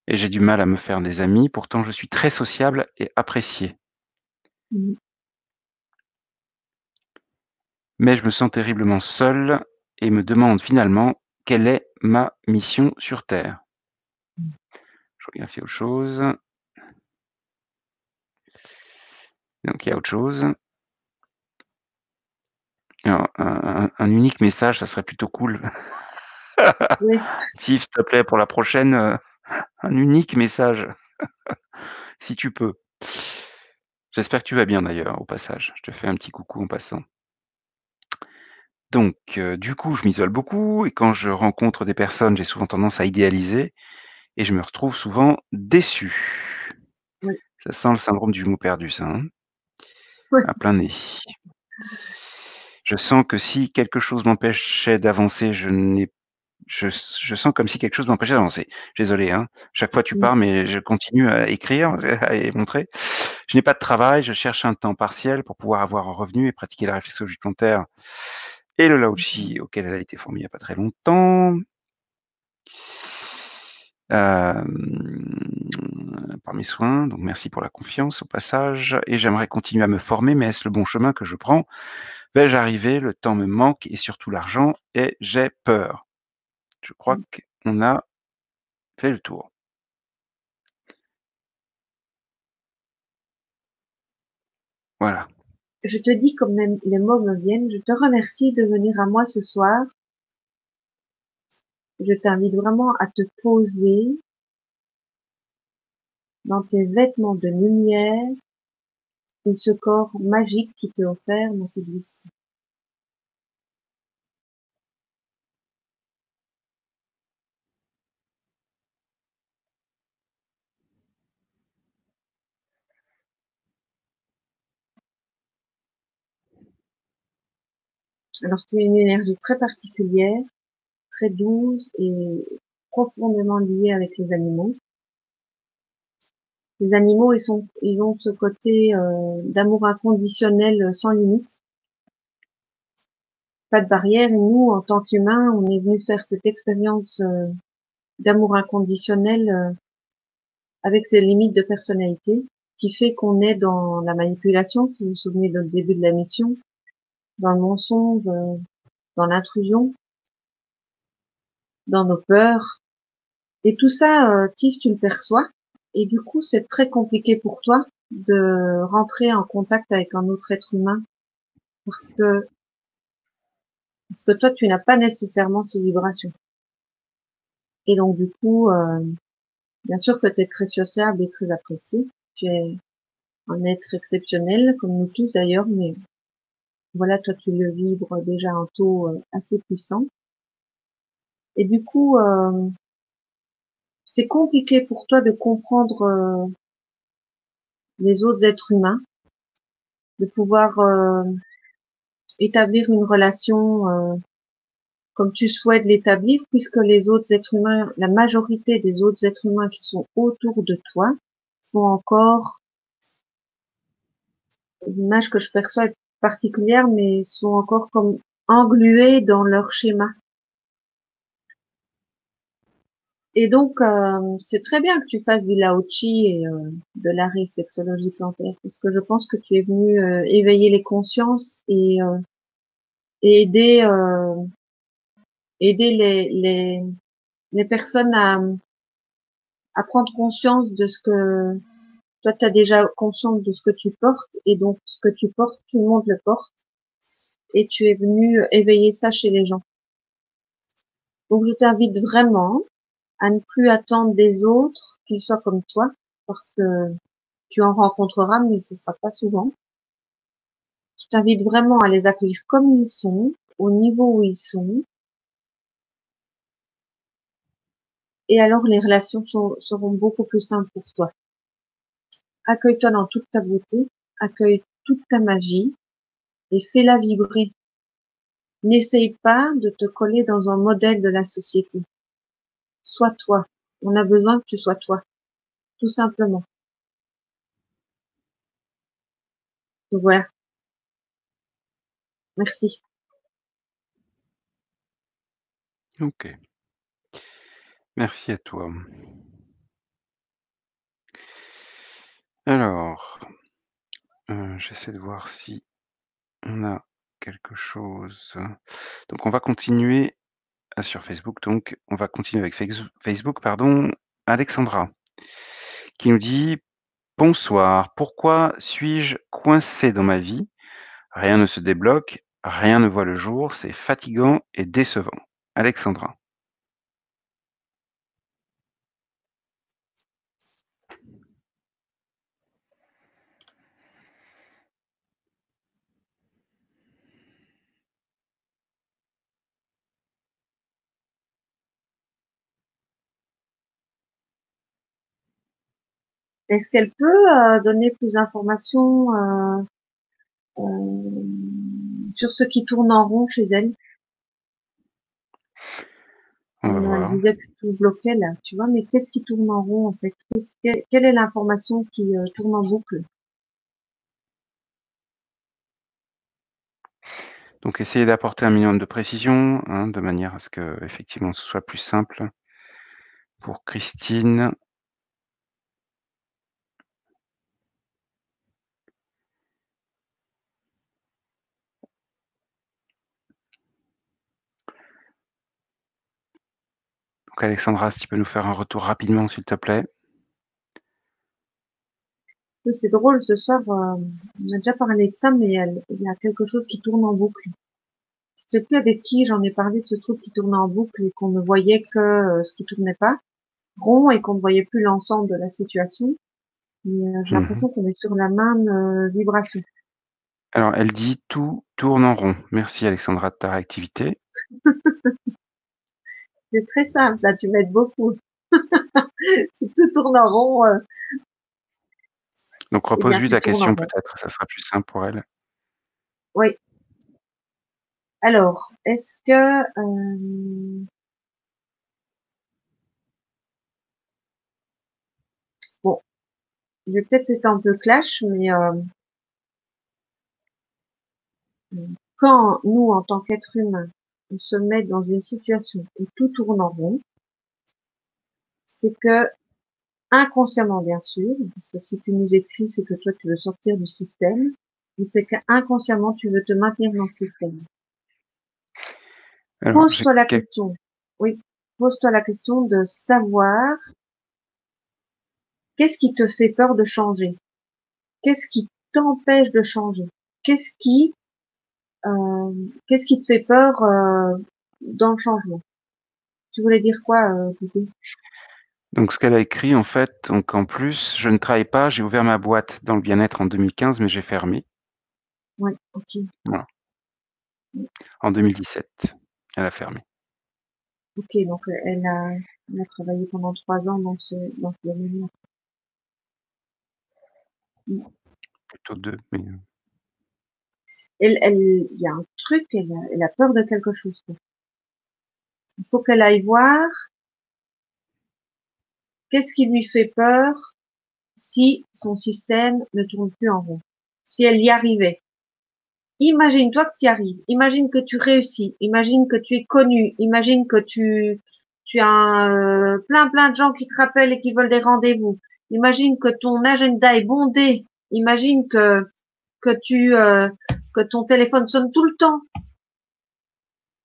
et j'ai du mal à me faire des amis. Pourtant je suis très sociable et appréciée. Mmh. Mais je me sens terriblement seule et me demande finalement quelle est ma mission sur terre». Je regarde s'il y a autre chose. Donc il y a autre chose. Alors un unique message, ça serait plutôt cool. Oui, Steve, s'il te plaît, pour la prochaine, un unique message, si tu peux. J'espère que tu vas bien d'ailleurs, au passage. Je te fais un petit coucou en passant. Donc du coup, je m'isole beaucoup et quand je rencontre des personnes, j'ai souvent tendance à idéaliser et je me retrouve souvent déçu. oui, Ça sent le syndrome du jumeau perdu ça, hein? oui. À plein nez. Je sens que si quelque chose m'empêchait d'avancer, je sens comme si quelque chose m'empêchait d'avancer. Désolé, hein, chaque fois tu Mmh. pars, mais je continue à écrire et montrer. Je n'ai pas de travail, je cherche un temps partiel pour pouvoir avoir un revenu et pratiquer la réflexologie plantaire et le Lao-Chi auquel elle a été formée il y a pas très longtemps. Par mes soins, donc merci pour la confiance au passage et j'aimerais continuer à me former, mais est-ce le bon chemin que je prends? Vais-je arriver? Le temps me manque et surtout l'argent et j'ai peur. Je crois qu'on a fait le tour. Voilà. Je te dis comme les mots me viennent, je te remercie de venir à moi ce soir. Je t'invite vraiment à te poser dans tes vêtements de lumière et ce corps magique qui t'est offert dans celui-ci. Alors tu as une énergie très particulière, très douce et profondément liée avec les animaux. Les animaux, ils ont ce côté d'amour inconditionnel sans limite, pas de barrière. Et nous, en tant qu'humains, on est venu faire cette expérience d'amour inconditionnel avec ses limites de personnalité, qui fait qu'on est dans la manipulation, si vous vous souvenez du début de la mission, dans le mensonge, dans l'intrusion, dans nos peurs. Et tout ça, Tiff, tu le perçois. Et du coup, c'est très compliqué pour toi de rentrer en contact avec un autre être humain parce que toi, tu n'as pas nécessairement ces vibrations. Et donc, du coup, bien sûr que tu es très sociable et très apprécié. Tu es un être exceptionnel, comme nous tous d'ailleurs, mais voilà, toi, tu le vibres déjà un taux assez puissant. Et du coup, c'est compliqué pour toi de comprendre les autres êtres humains, de pouvoir établir une relation comme tu souhaites l'établir, puisque les autres êtres humains, la majorité des autres êtres humains qui sont autour de toi, sont encore, l'image que je perçois est particulière, mais sont encore comme englués dans leur schéma. Et donc, c'est très bien que tu fasses du Lao-Chi et de la réflexologie plantaire, parce que je pense que tu es venu éveiller les consciences et aider les personnes à prendre conscience de ce que toi, tu as déjà conscience de ce que tu portes, et donc ce que tu portes, tout le monde le porte, et tu es venu éveiller ça chez les gens. Donc, je t'invite vraiment à ne plus attendre des autres qu'ils soient comme toi, parce que tu en rencontreras, mais ce sera pas souvent. Je t'invite vraiment à les accueillir comme ils sont, au niveau où ils sont, et alors les relations seront beaucoup plus simples pour toi. Accueille-toi dans toute ta beauté, accueille toute ta magie, et fais-la vibrer. N'essaye pas de te coller dans un modèle de la société. Sois toi. On a besoin que tu sois toi, tout simplement. Donc voilà. Merci. OK. Merci à toi. Alors, j'essaie de voir si on a quelque chose. Donc on va continuer sur Facebook, donc on va continuer avec Facebook, pardon. Alexandra qui nous dit: «Bonsoir, pourquoi suis-je coincée dans ma vie? Rien ne se débloque, rien ne voit le jour, c'est fatigant et décevant». Alexandra. Est-ce qu'elle peut donner plus d'informations sur ce qui tourne en rond chez elle? On va Elle voir. disait que tout bloquait là, tu vois, mais qu'est-ce qui tourne en rond en fait? Quelle est l'information qui tourne en boucle? Donc essayez d'apporter un minimum de précision, hein, de manière à ce que effectivement ce soit plus simple pour Christine. Donc Alexandra, si tu peux nous faire un retour rapidement, s'il te plaît? Oui, c'est drôle, ce soir, on a déjà parlé de ça, mais il y a quelque chose qui tourne en boucle. Je sais plus avec qui j'en ai parlé de ce truc qui tournait en boucle et qu'on ne voyait que ce qui tournait pas rond et qu'on ne voyait plus l'ensemble de la situation. Mais j'ai Mmh. l'impression qu'on est sur la même vibration. Alors elle dit: «Tout tourne en rond». Merci Alexandra de ta réactivité. C'est très simple, là, tu m'aides beaucoup. Si tout tourne en rond, Donc eh bien, repose-lui tout la tourne en question rond. peut-être, ça sera plus simple pour elle. Oui. Alors, est-ce que bon, je vais peut-être être un peu clash, mais quand nous, en tant qu'être humain, on se met dans une situation où tout tourne en rond, c'est que inconsciemment, bien sûr, parce que si tu nous écris, c'est que toi, tu veux sortir du système, mais c'est qu'inconsciemment, tu veux te maintenir dans ce système. Alors j'ai Pose-toi la quel question. Oui, pose-toi la question de savoir qu'est-ce qui te fait peur de changer? Qu'est-ce qui t'empêche de changer? Qu'est-ce qui, qu'est-ce qui te fait peur dans le changement? Tu voulais dire quoi, Pépé? Donc ce qu'elle a écrit en fait, donc en plus: «Je ne travaille pas, j'ai ouvert ma boîte dans le bien-être en 2015, mais j'ai fermé». Ouais, ok. Voilà, en 2017, elle a fermé. Ok, donc elle a travaillé pendant 3 ans dans ce domaine-là. Mm. Plutôt 2, mais Il y a un truc, elle a peur de quelque chose, quoi. Il faut qu'elle aille voir qu'est-ce qui lui fait peur si son système ne tourne plus en rond. Si elle y arrivait. Imagine-toi que tu y arrives. Imagine que tu réussis. Imagine que tu es connu. Imagine que tu as plein de gens qui te rappellent et qui veulent des rendez-vous. Imagine que ton agenda est bondé. Imagine que ton téléphone sonne tout le temps.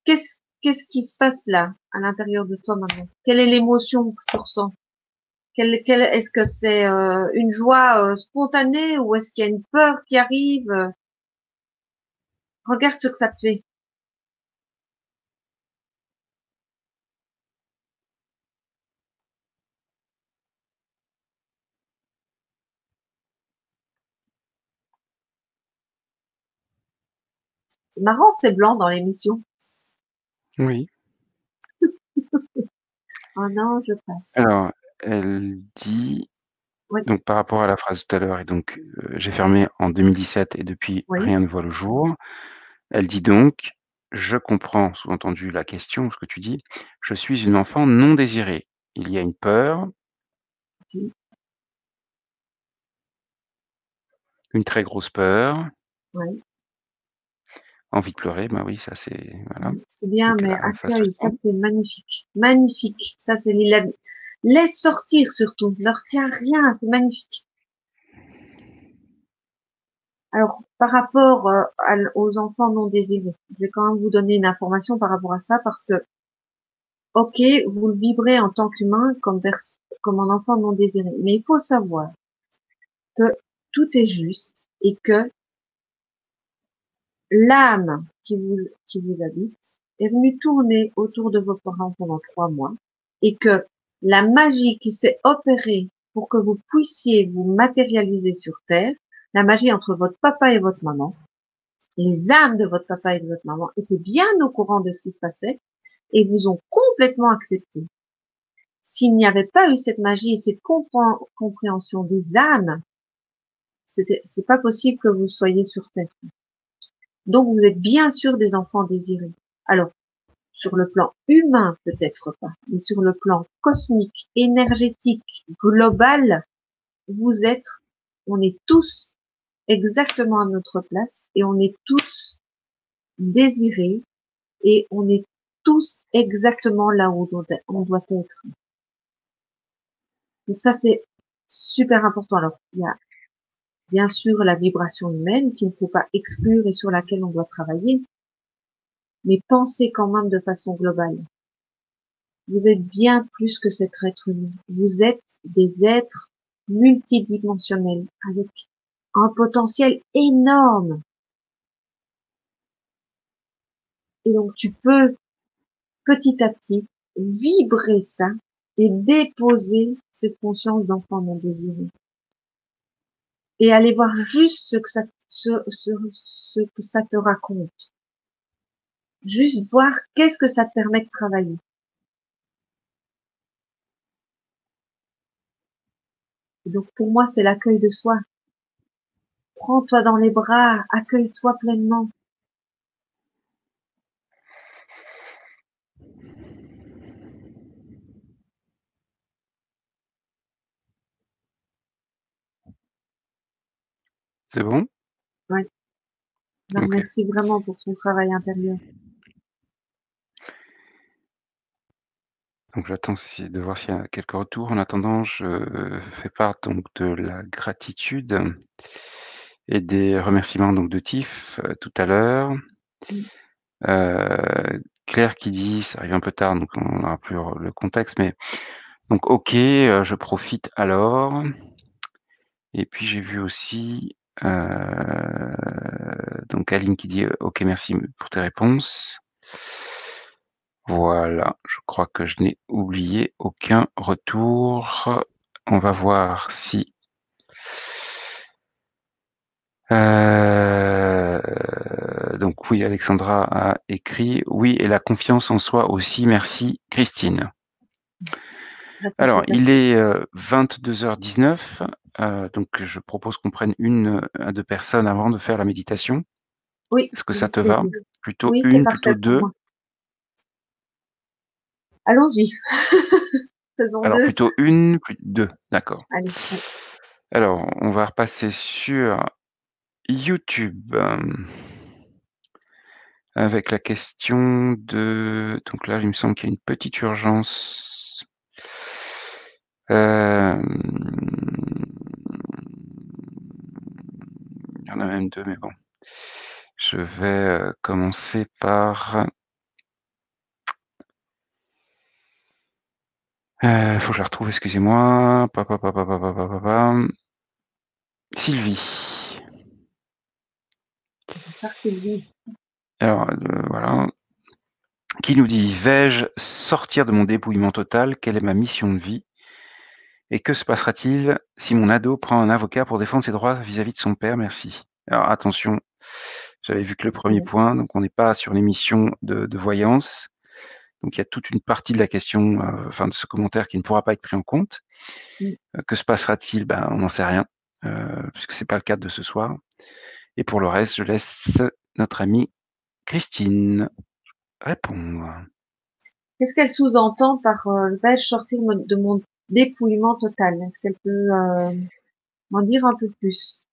Qu'est-ce qui se passe là à l'intérieur de toi maintenant? Quelle est l'émotion que tu ressens? Est-ce que c'est une joie spontanée ou est-ce qu'il y a une peur qui arrive? Regarde ce que ça te fait. C'est marrant, c'est blanc dans l'émission. oui. Oh non, je passe. Alors elle dit Oui, donc par rapport à la phrase tout à l'heure et donc j'ai fermé en 2017 et depuis oui, rien ne voit le jour. Elle dit donc: «Je comprends, sous-entendu la question, ce que tu dis, je suis une enfant non désirée. Il y a une peur, ok, une très grosse peur, oui, envie de pleurer». Bah oui, ça c'est voilà, oui. C'est bien, donc mais ça se accueille, ça sent. c'est magnifique. Magnifique. Ça c'est laisse sortir surtout. Ne retiens rien, c'est magnifique. Alors, par rapport aux enfants non désirés, je vais quand même vous donner une information par rapport à ça parce que, ok, vous le vibrez en tant qu'humain comme un enfant non désiré, mais il faut savoir que tout est juste et que l'âme qui vous habite est venue tourner autour de vos parents pendant 3 mois et que la magie qui s'est opérée pour que vous puissiez vous matérialiser sur Terre, la magie entre votre papa et votre maman, les âmes de votre papa et de votre maman étaient bien au courant de ce qui se passait et vous ont complètement accepté. S'il n'y avait pas eu cette magie et cette compréhension des âmes, c'est pas possible que vous soyez sur Terre. Donc vous êtes bien sûr des enfants désirés. Alors, sur le plan humain, peut-être pas, mais sur le plan cosmique, énergétique, global, vous êtes, on est tous exactement à notre place et on est tous désirer et on est tous exactement là où on doit être. Donc ça, c'est super important. Alors, il y a bien sûr la vibration humaine qu'il ne faut pas exclure et sur laquelle on doit travailler, mais pensez quand même de façon globale. Vous êtes bien plus que cet être humain. Vous êtes des êtres multidimensionnels avec un potentiel énorme. Et donc, tu peux petit à petit vibrer ça et déposer cette conscience d'enfant non désiré. Et aller voir juste ce que ça te raconte. Juste voir qu'est-ce que ça te permet de travailler. Et donc, pour moi, c'est l'accueil de soi. Prends-toi dans les bras, accueille-toi pleinement. C'est bon? Ouais. Je la OK. remercie vraiment pour son travail intérieur. Donc j'attends de voir s'il y a quelques retours. En attendant, je fais part donc de la gratitude et des remerciements donc de Tiff, tout à l'heure. Mmh. Claire qui dit: «Ça arrive un peu tard, donc on n'aura plus le contexte, mais donc OK, je profite alors». Et puis j'ai vu aussi, donc Aline qui dit: «OK, merci pour tes réponses». Voilà, je crois que je n'ai oublié aucun retour. On va voir si, donc oui, Alexandra a écrit: «Oui et la confiance en soi aussi, merci Christine». Réponse Alors, au il est, 22:19, donc je propose qu'on prenne 1 à 2 personnes avant de faire la méditation. Oui, Est-ce que ça avec te va? plaisir. Plutôt Oui, c'est 1, parfait plutôt pour 2? moi. Allons-y. Faisons Alors 2. plutôt 1, plus 2, d'accord. Allez, ouais. Alors, on va repasser sur YouTube, avec la question de donc là, il me semble qu'il y a une petite urgence. Hem, il y en a même 2, mais bon. Je vais, commencer par, faut que je la retrouve, excusez-moi. Pa pa pa pa pa pa pa pa pam. Sylvie. Bonsoir Sylvie. Alors, voilà, qui nous dit: «Vais-je sortir de mon dépouillement total? Quelle est ma mission de vie? Et que se passera-t-il si mon ado prend un avocat pour défendre ses droits vis-à-vis de son père? Merci». Alors attention, j'avais vu que le premier Ouais. point, donc on n'est pas sur l'émission de voyance. Donc il y a toute une partie de la question, enfin de ce commentaire qui ne pourra pas être pris en compte. Mmh. Que se passera-t-il? Ben, on n'en sait rien, puisque c'est pas le cadre de ce soir. Et pour le reste, je laisse notre amie Christine répondre. Qu'est-ce qu'elle sous-entend par vais-je sortir de mon dépouillement total? Est-ce qu'elle peut m'en dire un peu plus?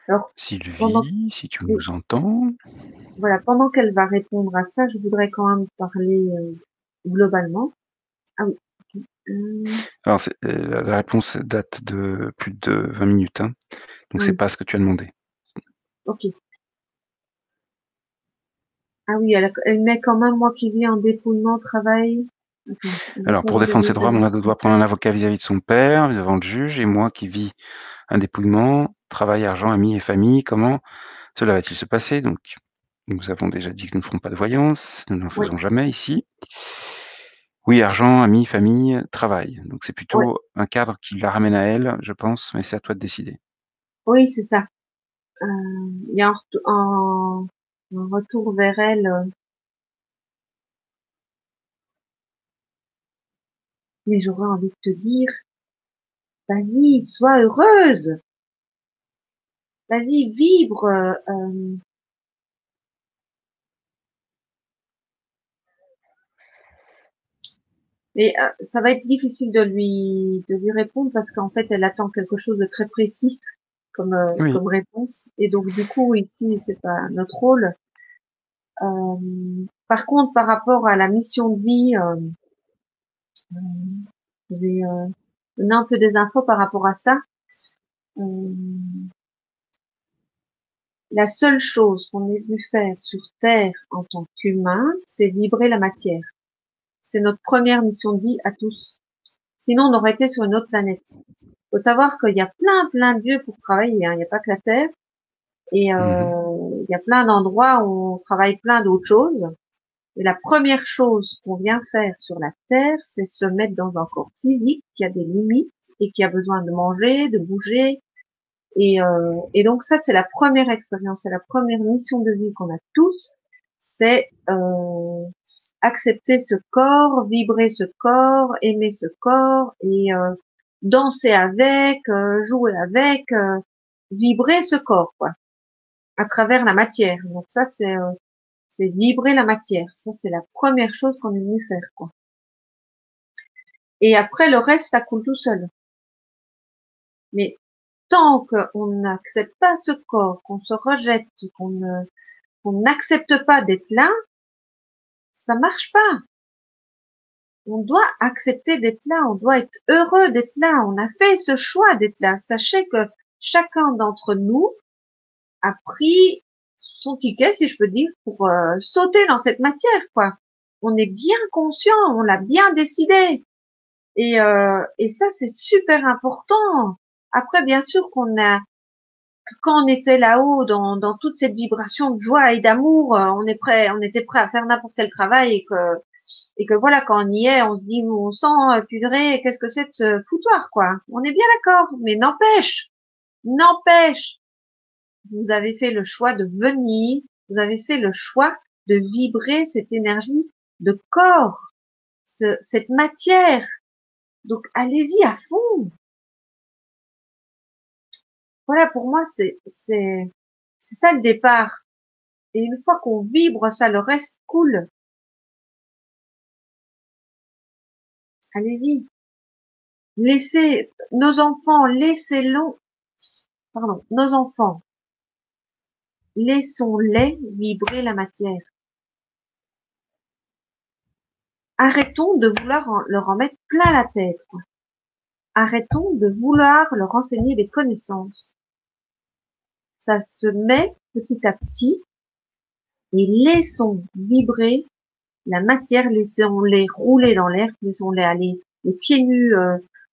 Alors, pendant, Sylvie, si tu oui, nous entends? voilà, pendant qu'elle va répondre à ça, je voudrais quand même parler globalement. Ah oui, ok. Alors c'est, la réponse date de plus de 20 minutes, hein, donc c'est Oui, pas ce que tu as demandé. ok. Ah oui, elle met quand même moi qui vis en dépouillement, travail. Attends, Alors pour défendre ses droits, mon ado doit prendre un avocat vis-à-vis de son père, devant le juge, et moi qui vis un dépouillement, travail, argent, amis et famille, comment cela va-t-il se passer? Donc nous avons déjà dit que nous ne ferons pas de voyance, nous n'en Oui, faisons jamais ici. Oui, argent, amis, famille, travail. Donc c'est oui, plutôt un cadre qui la ramène à elle, je pense, mais c'est à toi de décider. oui, c'est ça. Euh, il y a un retour vers elle, mais j'aurais envie de te dire, vas-y, sois heureuse, vas-y, vibre, Mais ça va être difficile de lui répondre parce qu'en fait, elle attend quelque chose de très précis Oui. comme réponse. Et donc, du coup, ici, c'est pas notre rôle. Par contre, par rapport à la mission de vie, je vais donner un peu des infos par rapport à ça. Euh, la seule chose qu'on ait dû faire sur Terre en tant qu'humain, c'est vibrer la matière. C'est notre première mission de vie à tous. Sinon, on aurait été sur une autre planète. Faut savoir qu'il y a plein de lieux pour travailler, hein. Il n'y a pas que la Terre. Et Mmh. il y a plein d'endroits où on travaille plein d'autres choses. Et la première chose qu'on vient faire sur la Terre, c'est se mettre dans un corps physique qui a des limites et qui a besoin de manger, de bouger. Et donc ça, c'est la première expérience, c'est la première mission de vie qu'on a tous, c'est accepter ce corps, vibrer ce corps, aimer ce corps et danser avec, jouer avec, vibrer ce corps, quoi, à travers la matière. Donc ça, c'est vibrer la matière. Ça, c'est la première chose qu'on est venu faire, quoi. Et après, le reste, ça coule tout seul. Mais tant qu'on n'accepte pas ce corps, qu'on se rejette, qu'on n'accepte pas d'être là, ça marche pas. On doit accepter d'être là, on doit être heureux d'être là. On a fait ce choix d'être là. Sachez que chacun d'entre nous a pris son ticket, si je peux dire, pour sauter dans cette matière, quoi. On est bien conscient, on l'a bien décidé. Et ça, c'est super important. Après, bien sûr qu'on a, quand on était là-haut dans toute cette vibration de joie et d'amour, on était prêt à faire n'importe quel travail et que voilà, quand on y est, on se dit, on sent, purée, qu'est-ce que c'est de ce foutoir, quoi. On est bien d'accord, mais n'empêche, vous avez fait le choix de venir, vous avez fait le choix de vibrer cette énergie de corps, cette matière. Donc, allez-y à fond. Voilà, pour moi, c'est ça le départ. Et une fois qu'on vibre ça, le reste coule. Allez-y. Laissez nos enfants, nos enfants, laissons-les vibrer la matière. Arrêtons de vouloir leur en mettre plein la tête, quoi. Arrêtons de vouloir leur enseigner des connaissances. Ça se met petit à petit et laissons vibrer la matière, laissons-les rouler dans l'air, laissons-les aller les pieds nus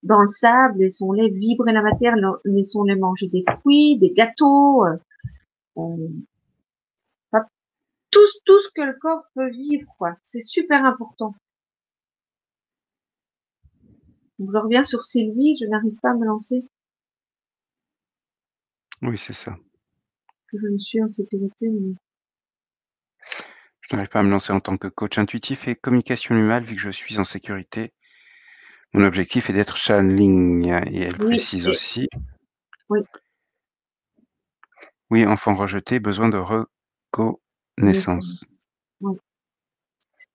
dans le sable, laissons-les vibrer la matière, laissons-les manger des fruits, des gâteaux, euh, tout ce que le corps peut vivre, quoi. C'est super important. Donc, je reviens sur Sylvie, je n'arrive pas à me lancer, Oui, c'est ça. que je me suis en sécurité. Mais... Je n'arrive pas à me lancer en tant que coach intuitif et communication animale vu que je suis en sécurité. Mon objectif est d'être channeling et elle Oui, précise aussi: oui, «Oui, enfant rejeté, besoin de reconnaissance». connaissance. Oui.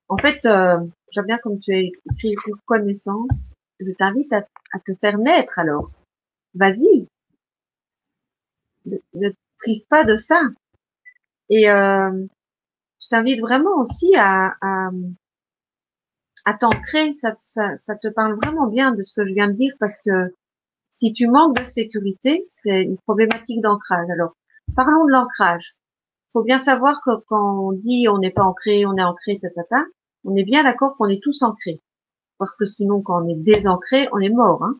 En fait, j'aime bien comme tu as écrit reconnaissance. Je t'invite à te faire naître alors. Vas-y, ne te prive pas de ça. Et je t'invite vraiment aussi à t'ancrer. Ça te parle vraiment bien de ce que je viens de dire parce que si tu manques de sécurité, c'est une problématique d'ancrage. Alors, parlons de l'ancrage. Il faut bien savoir que quand on dit on n'est pas ancré, on est ancré, on est bien d'accord qu'on est tous ancrés. Parce que sinon, quand on est désancré, on est mort, hein.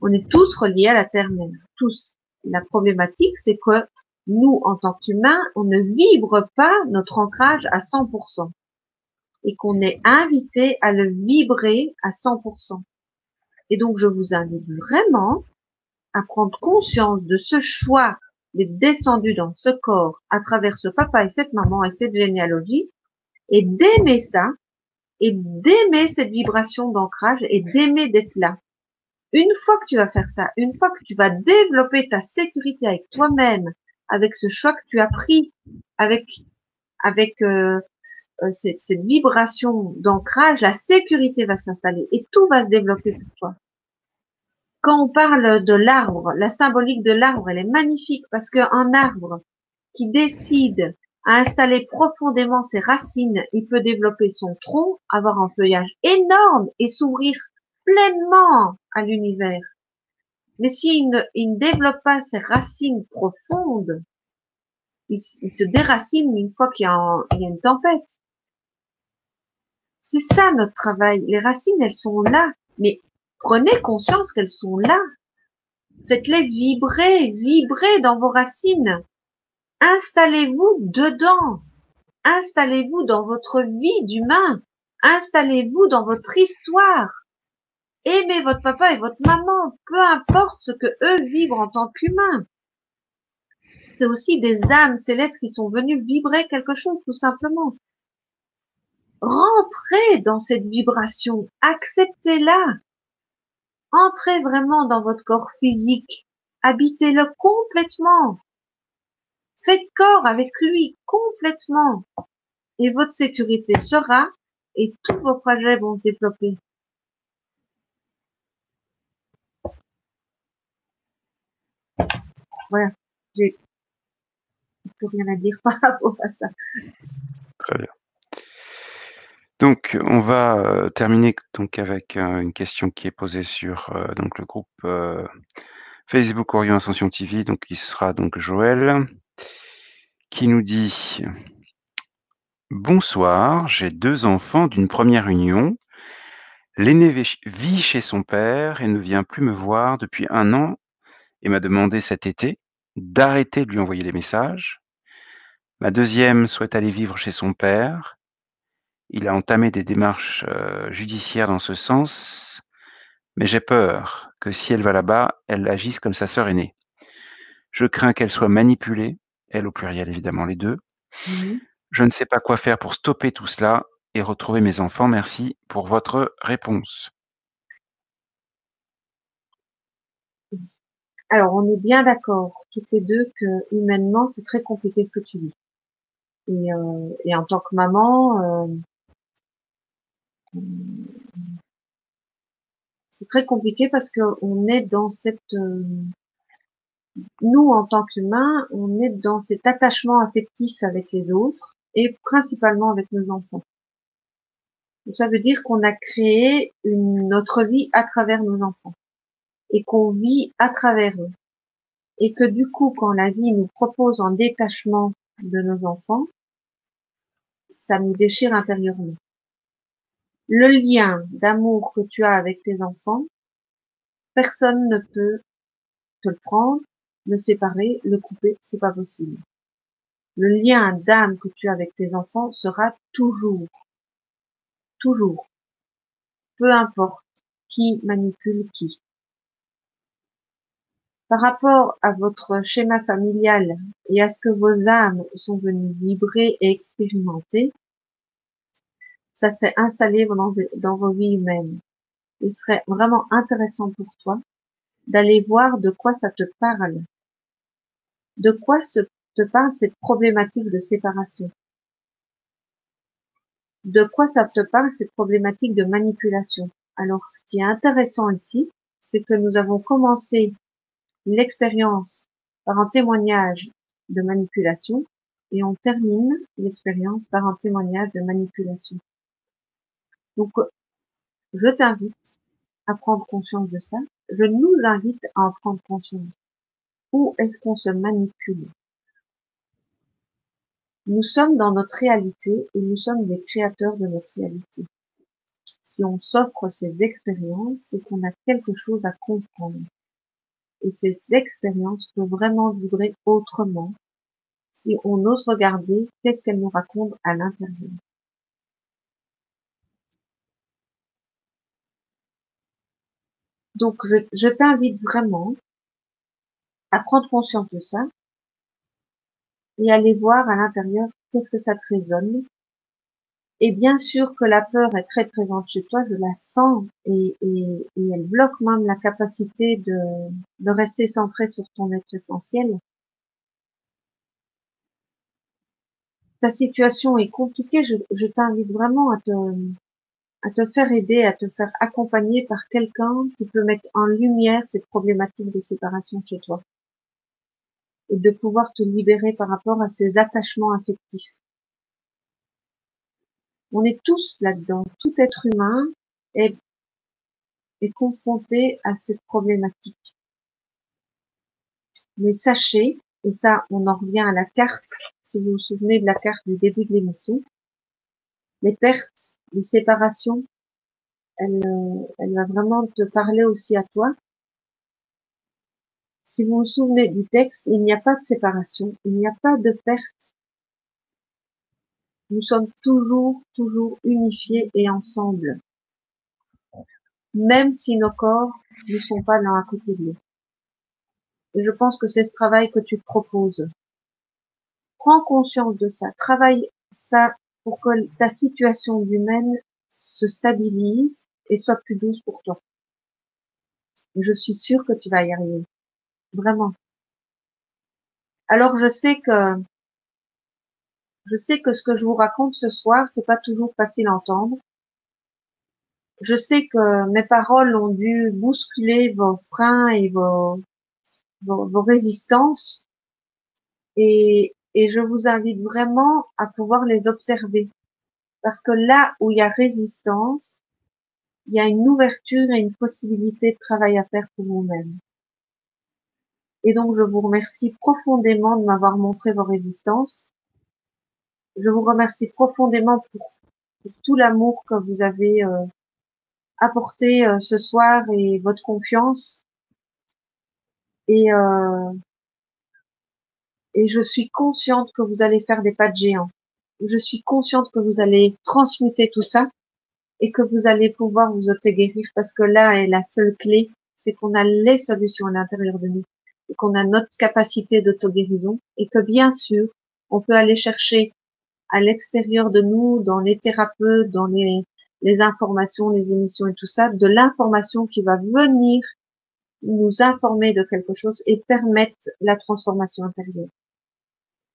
On est tous reliés à la terre-mère, tous. La problématique, c'est que nous, en tant qu'humains, on ne vibre pas notre ancrage à 100% et qu'on est invité à le vibrer à 100%. Et donc, je vous invite vraiment à prendre conscience de ce choix d'être descendu dans ce corps à travers ce papa et cette maman et cette généalogie et d'aimer ça et d'aimer cette vibration d'ancrage et d'aimer d'être là. Une fois que tu vas faire ça, une fois que tu vas développer ta sécurité avec toi-même, avec ce choix que tu as pris, avec cette vibration d'ancrage, la sécurité va s'installer et tout va se développer pour toi. Quand on parle de l'arbre, la symbolique de l'arbre, elle est magnifique parce qu'un arbre qui décide à installer profondément ses racines, il peut développer son tronc, avoir un feuillage énorme et s'ouvrir pleinement à l'univers. Mais s'il ne développe pas ses racines profondes, il se déracine une fois qu'il y a une tempête. C'est ça notre travail. Les racines, elles sont là, mais prenez conscience qu'elles sont là. Faites-les vibrer, vibrer dans vos racines. Installez-vous dedans. Installez-vous dans votre vie d'humain. Installez-vous dans votre histoire. Aimez votre papa et votre maman, peu importe ce que eux vivent en tant qu'humains. C'est aussi des âmes célestes qui sont venues vibrer quelque chose, tout simplement. Rentrez dans cette vibration, acceptez-la. Entrez vraiment dans votre corps physique, habitez-le complètement. Faites corps avec lui complètement. Et votre sécurité sera, et tous vos projets vont se développer. Voilà, j'ai plus rien à dire par rapport à ça. Très bien. Donc, on va terminer donc avec une question qui est posée sur donc le groupe Facebook Orion Ascension TV, donc qui sera donc Joël, qui nous dit: «Bonsoir, j'ai 2 enfants d'une première union. L'aîné vit chez son père et ne vient plus me voir depuis 1 an et m'a demandé cet été d'arrêter de lui envoyer des messages. Ma deuxième souhaite aller vivre chez son père. Il a entamé des démarches judiciaires dans ce sens, mais j'ai peur que si elle va là-bas, elle agisse comme sa sœur aînée. Je crains qu'elle soit manipulée, elle au pluriel évidemment les 2. Mhm. Je ne sais pas quoi faire pour stopper tout cela et retrouver mes enfants. Merci pour votre réponse.» Alors, on est bien d'accord, toutes les deux, que humainement, c'est très compliqué ce que tu vis. Et en tant que maman, c'est très compliqué parce qu'on est dans cette, nous en tant qu'humains, on est dans cet attachement affectif avec les autres et principalement avec nos enfants. Donc ça veut dire qu'on a créé notre vie à travers nos enfants et qu'on vit à travers eux. Et que du coup, quand la vie nous propose un détachement de nos enfants, ça nous déchire intérieurement. Le lien d'amour que tu as avec tes enfants, personne ne peut te le prendre, le séparer, le couper, c'est pas possible. Le lien d'âme que tu as avec tes enfants sera toujours, toujours, peu importe qui manipule qui. Par rapport à votre schéma familial et à ce que vos âmes sont venues vibrer et expérimenter, ça s'est installé dans vos vies humaines. Il serait vraiment intéressant pour toi d'aller voir de quoi ça te parle. De quoi te parle cette problématique de séparation? De quoi ça te parle cette problématique de manipulation? Alors, ce qui est intéressant ici, c'est que nous avons commencé l'expérience par un témoignage de manipulation et on termine l'expérience par un témoignage de manipulation. Donc, je t'invite à prendre conscience de ça. Je nous invite à en prendre conscience. Où est-ce qu'on se manipule? Nous sommes dans notre réalité et nous sommes les créateurs de notre réalité. Si on s'offre ces expériences, c'est qu'on a quelque chose à comprendre. Et ces expériences peuvent vraiment vibrer autrement si on ose regarder qu'est-ce qu'elles nous racontent à l'intérieur. Donc, je t'invite vraiment à prendre conscience de ça et aller voir à l'intérieur qu'est-ce que ça te résonne. Et bien sûr que la peur est très présente chez toi, je la sens et elle bloque même la capacité de rester centré sur ton être essentiel. ta situation est compliquée, je t'invite vraiment à te faire aider, à te faire accompagner par quelqu'un qui peut mettre en lumière cette problématique de séparation chez toi et de pouvoir te libérer par rapport à ces attachements affectifs. On est tous là-dedans. Tout être humain est confronté à cette problématique. Mais sachez, et ça on en revient à la carte, si vous vous souvenez de la carte du début de l'émission, les pertes, les séparations, elle va vraiment te parler aussi à toi. Si vous vous souvenez du texte, il n'y a pas de séparation, il n'y a pas de perte. Nous sommes toujours unifiés et ensemble, même si nos corps ne sont pas l'un à côté de l'autre. Et je pense que c'est ce travail que tu te proposes. Prends conscience de ça, travaille ça pour que ta situation humaine se stabilise et soit plus douce pour toi. Et je suis sûre que tu vas y arriver. Vraiment. Alors je sais que ce que je vous raconte ce soir, c'est pas toujours facile à entendre. Je sais que mes paroles ont dû bousculer vos freins et vos résistances. Et je vous invite vraiment à pouvoir les observer. Parce que là où il y a résistance, il y a une ouverture et une possibilité de travail à faire pour vous-même. Et donc, je vous remercie profondément de m'avoir montré vos résistances. Je vous remercie profondément pour tout l'amour que vous avez apporté ce soir et votre confiance. Et je suis consciente que vous allez faire des pas de géant. Je suis consciente que vous allez transmuter tout ça et que vous allez pouvoir vous auto-guérir parce que là est la seule clé, c'est qu'on a les solutions à l'intérieur de nous et qu'on a notre capacité d'auto-guérison et que bien sûr, on peut aller chercher à l'extérieur de nous, dans les thérapeutes, dans les informations, les émissions et tout ça, de l'information qui va venir nous informer de quelque chose et permettre la transformation intérieure.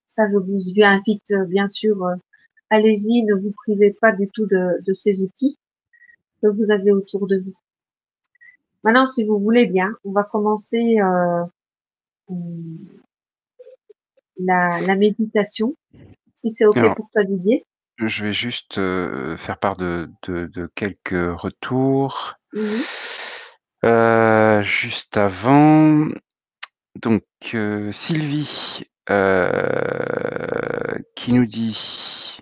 Ça, je vous y invite, bien sûr, allez-y, ne vous privez pas du tout de ces outils que vous avez autour de vous. Maintenant, si vous voulez bien, on va commencer la méditation, si c'est OK Alors, pour toi, Didier. je vais juste, faire part de quelques retours. Oui. Juste avant, donc Sylvie, qui nous dit: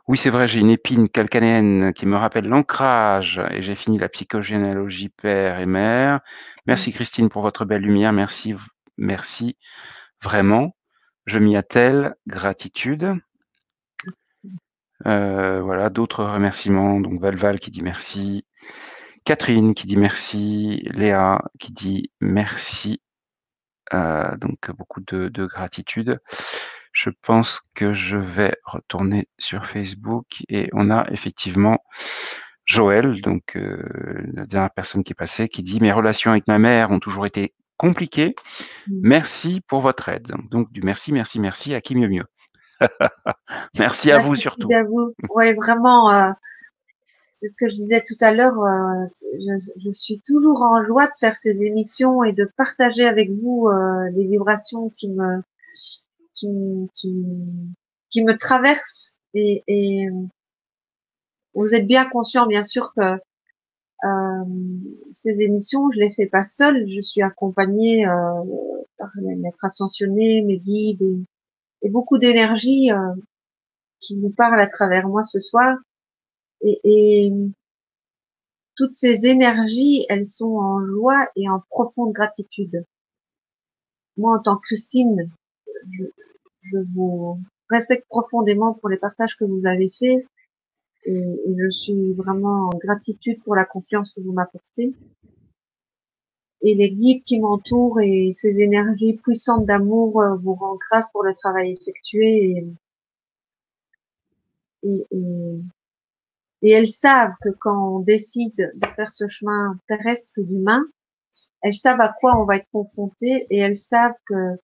«Oui, c'est vrai, j'ai une épine calcanéenne qui me rappelle l'ancrage et j'ai fini la psychogénéalogie père et mère. Mm. Merci Christine pour votre belle lumière, merci vraiment. Je m'y attelle, gratitude». Voilà, d'autres remerciements, donc Valval qui dit merci, Catherine qui dit merci, Léa qui dit merci, donc beaucoup de gratitude. Je pense que je vais retourner sur Facebook et on a effectivement Joël, donc la dernière personne qui est passée, qui dit: «Mes relations avec ma mère ont toujours été compliquées. Mm. Merci pour votre aide». Donc du merci, merci, merci à qui mieux mieux. Merci à vous Gratitude surtout. à vous. Ouais, vraiment, c'est ce que je disais tout à l'heure. Je suis toujours en joie de faire ces émissions et de partager avec vous des vibrations qui, m- qui, qui me traversent. Et vous êtes bien conscient, bien sûr, que euh, ces émissions, je les fais pas seule. Je suis accompagnée par les maîtres ascensionnés, mes guides et beaucoup d'énergie qui nous parle à travers moi ce soir. Et toutes ces énergies, elles sont en joie et en profonde gratitude. Moi, en tant que Christine, je, je vous respecte profondément pour les partages que vous avez faits et je suis vraiment en gratitude pour la confiance que vous m'apportez. Et les guides qui m'entourent et ces énergies puissantes d'amour vous rendent grâce pour le travail effectué et, et, et elles savent que quand on décide de faire ce chemin terrestre et humain, elles savent à quoi on va être confronté et elles savent que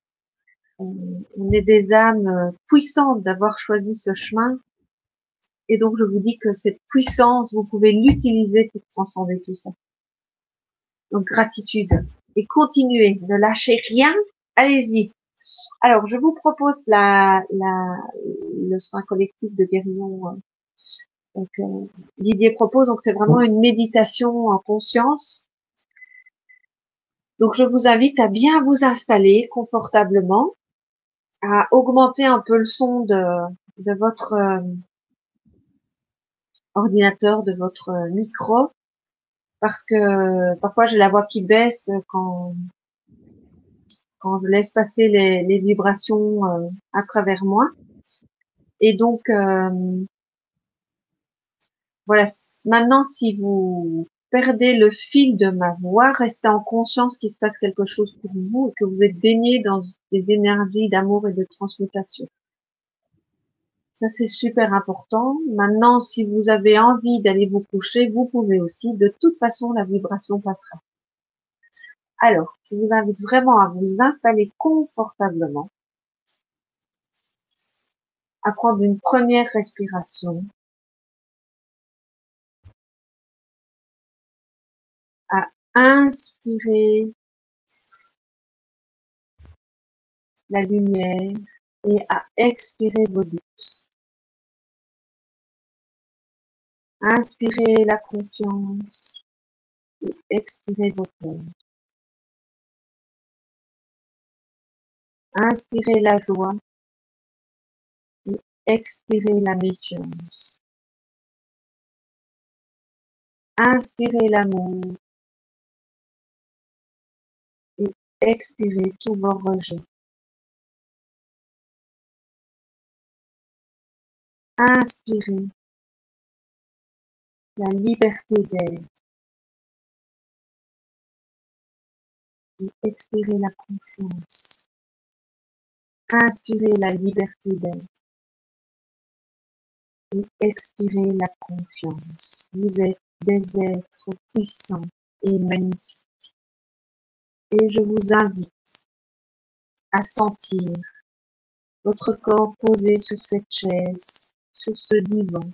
on est des âmes puissantes d'avoir choisi ce chemin. Et donc, je vous dis que cette puissance, vous pouvez l'utiliser pour transcender tout ça. Donc, gratitude. Et continuez, ne lâchez rien, allez-y. Alors, je vous propose le soin collectif de guérison. Donc, Didier propose, donc c'est vraiment une méditation en conscience. Donc, je vous invite à bien vous installer confortablement, à augmenter un peu le son de votre ordinateur, de votre micro, parce que parfois j'ai la voix qui baisse quand je laisse passer les vibrations à travers moi. Et donc, voilà, maintenant, si vous perdez le fil de ma voix, restez en conscience qu'il se passe quelque chose pour vous et que vous êtes baigné dans des énergies d'amour et de transmutation. Ça, c'est super important. Maintenant, si vous avez envie d'aller vous coucher, vous pouvez aussi. De toute façon, la vibration passera. Alors, je vous invite vraiment à vous installer confortablement, à prendre une première respiration, à inspirer la lumière et à expirer vos doutes. Inspirez la confiance et expirez vos peurs. Inspirez la joie et expirez la méfiance. Inspirez l'amour et expirez tous vos rejets. Inspirez la liberté d'être et expirez la confiance. Inspirez la liberté d'être et expirez la confiance. Vous êtes des êtres puissants et magnifiques. Et je vous invite à sentir votre corps posé sur cette chaise, sur ce divan,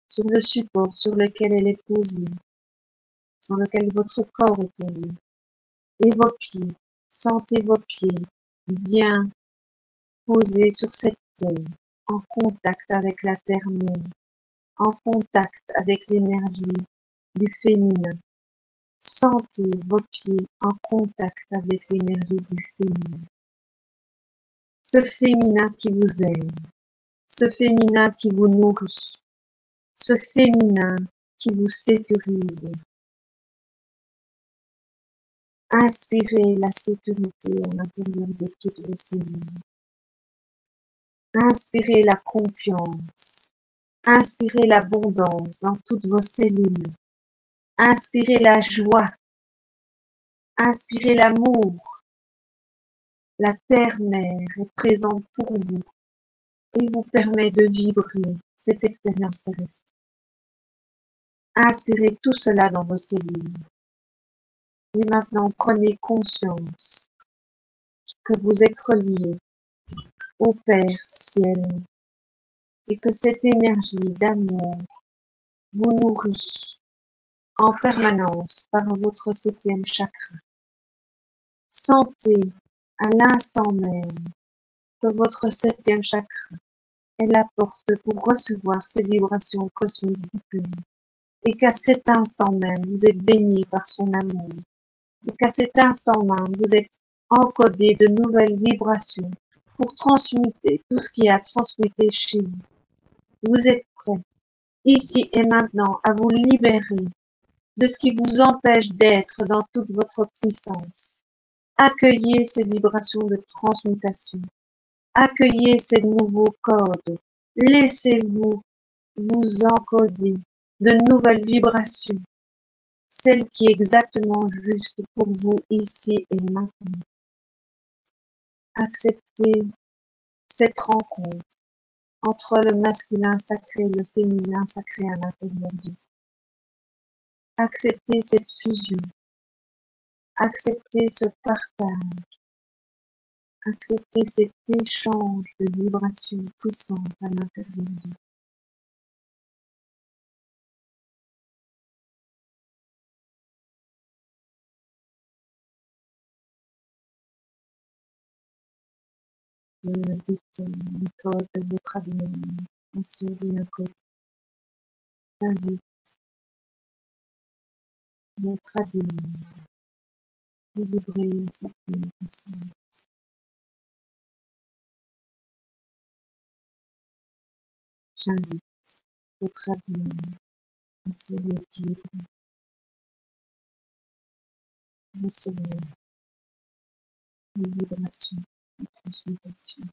sur le support sur lequel elle est posée, sur lequel votre corps est posé. Et vos pieds, sentez vos pieds bien posés sur cette terre, en contact avec la terre-mère, en contact avec l'énergie du féminin. Sentez vos pieds en contact avec l'énergie du féminin. Ce féminin qui vous aime, ce féminin qui vous nourrit, ce féminin qui vous sécurise. Inspirez la sécurité à l'intérieur de toutes vos cellules. Inspirez la confiance. Inspirez l'abondance dans toutes vos cellules. Inspirez la joie. Inspirez l'amour. La terre-mère est présente pour vous et vous permet de vibrer cette expérience terrestre. Inspirez tout cela dans vos cellules. Et maintenant, prenez conscience que vous êtes reliés au Père Ciel et que cette énergie d'amour vous nourrit en permanence par votre 7e chakra. Sentez à l'instant même que votre 7e chakra est la porte pour recevoir ces vibrations cosmiques du cœur et qu'à cet instant même vous êtes baigné par son amour et qu'à cet instant même vous êtes encodé de nouvelles vibrations pour transmuter tout ce qui a transmuté chez vous. Vous êtes prêts, ici et maintenant, à vous libérer de ce qui vous empêche d'être dans toute votre puissance. Accueillez ces vibrations de transmutation. Accueillez ces nouveaux codes. Laissez-vous vous encoder de nouvelles vibrations, celle qui est exactement juste pour vous ici et maintenant. Acceptez cette rencontre entre le masculin sacré et le féminin sacré à l'intérieur de vous. Acceptez cette fusion. Acceptez ce partage. Acceptez cet échange de vibrations puissantes à l'intérieur de vous. Je invite le code de votre ADN à sauver un code. J'invite votre ADN à vibrer sa pleine puissance. J'invite votre ADN à se rééquilibrer, recevoir les vibrations de transmutation.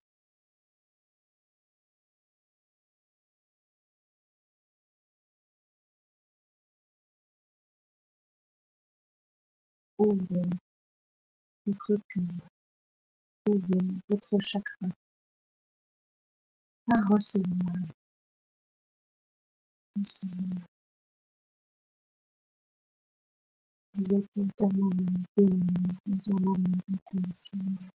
Ouvrez votre cœur, ouvrez votre chakra à recevoir, recevoir. Vous êtes éternellement béni dans un amour inconditionnel.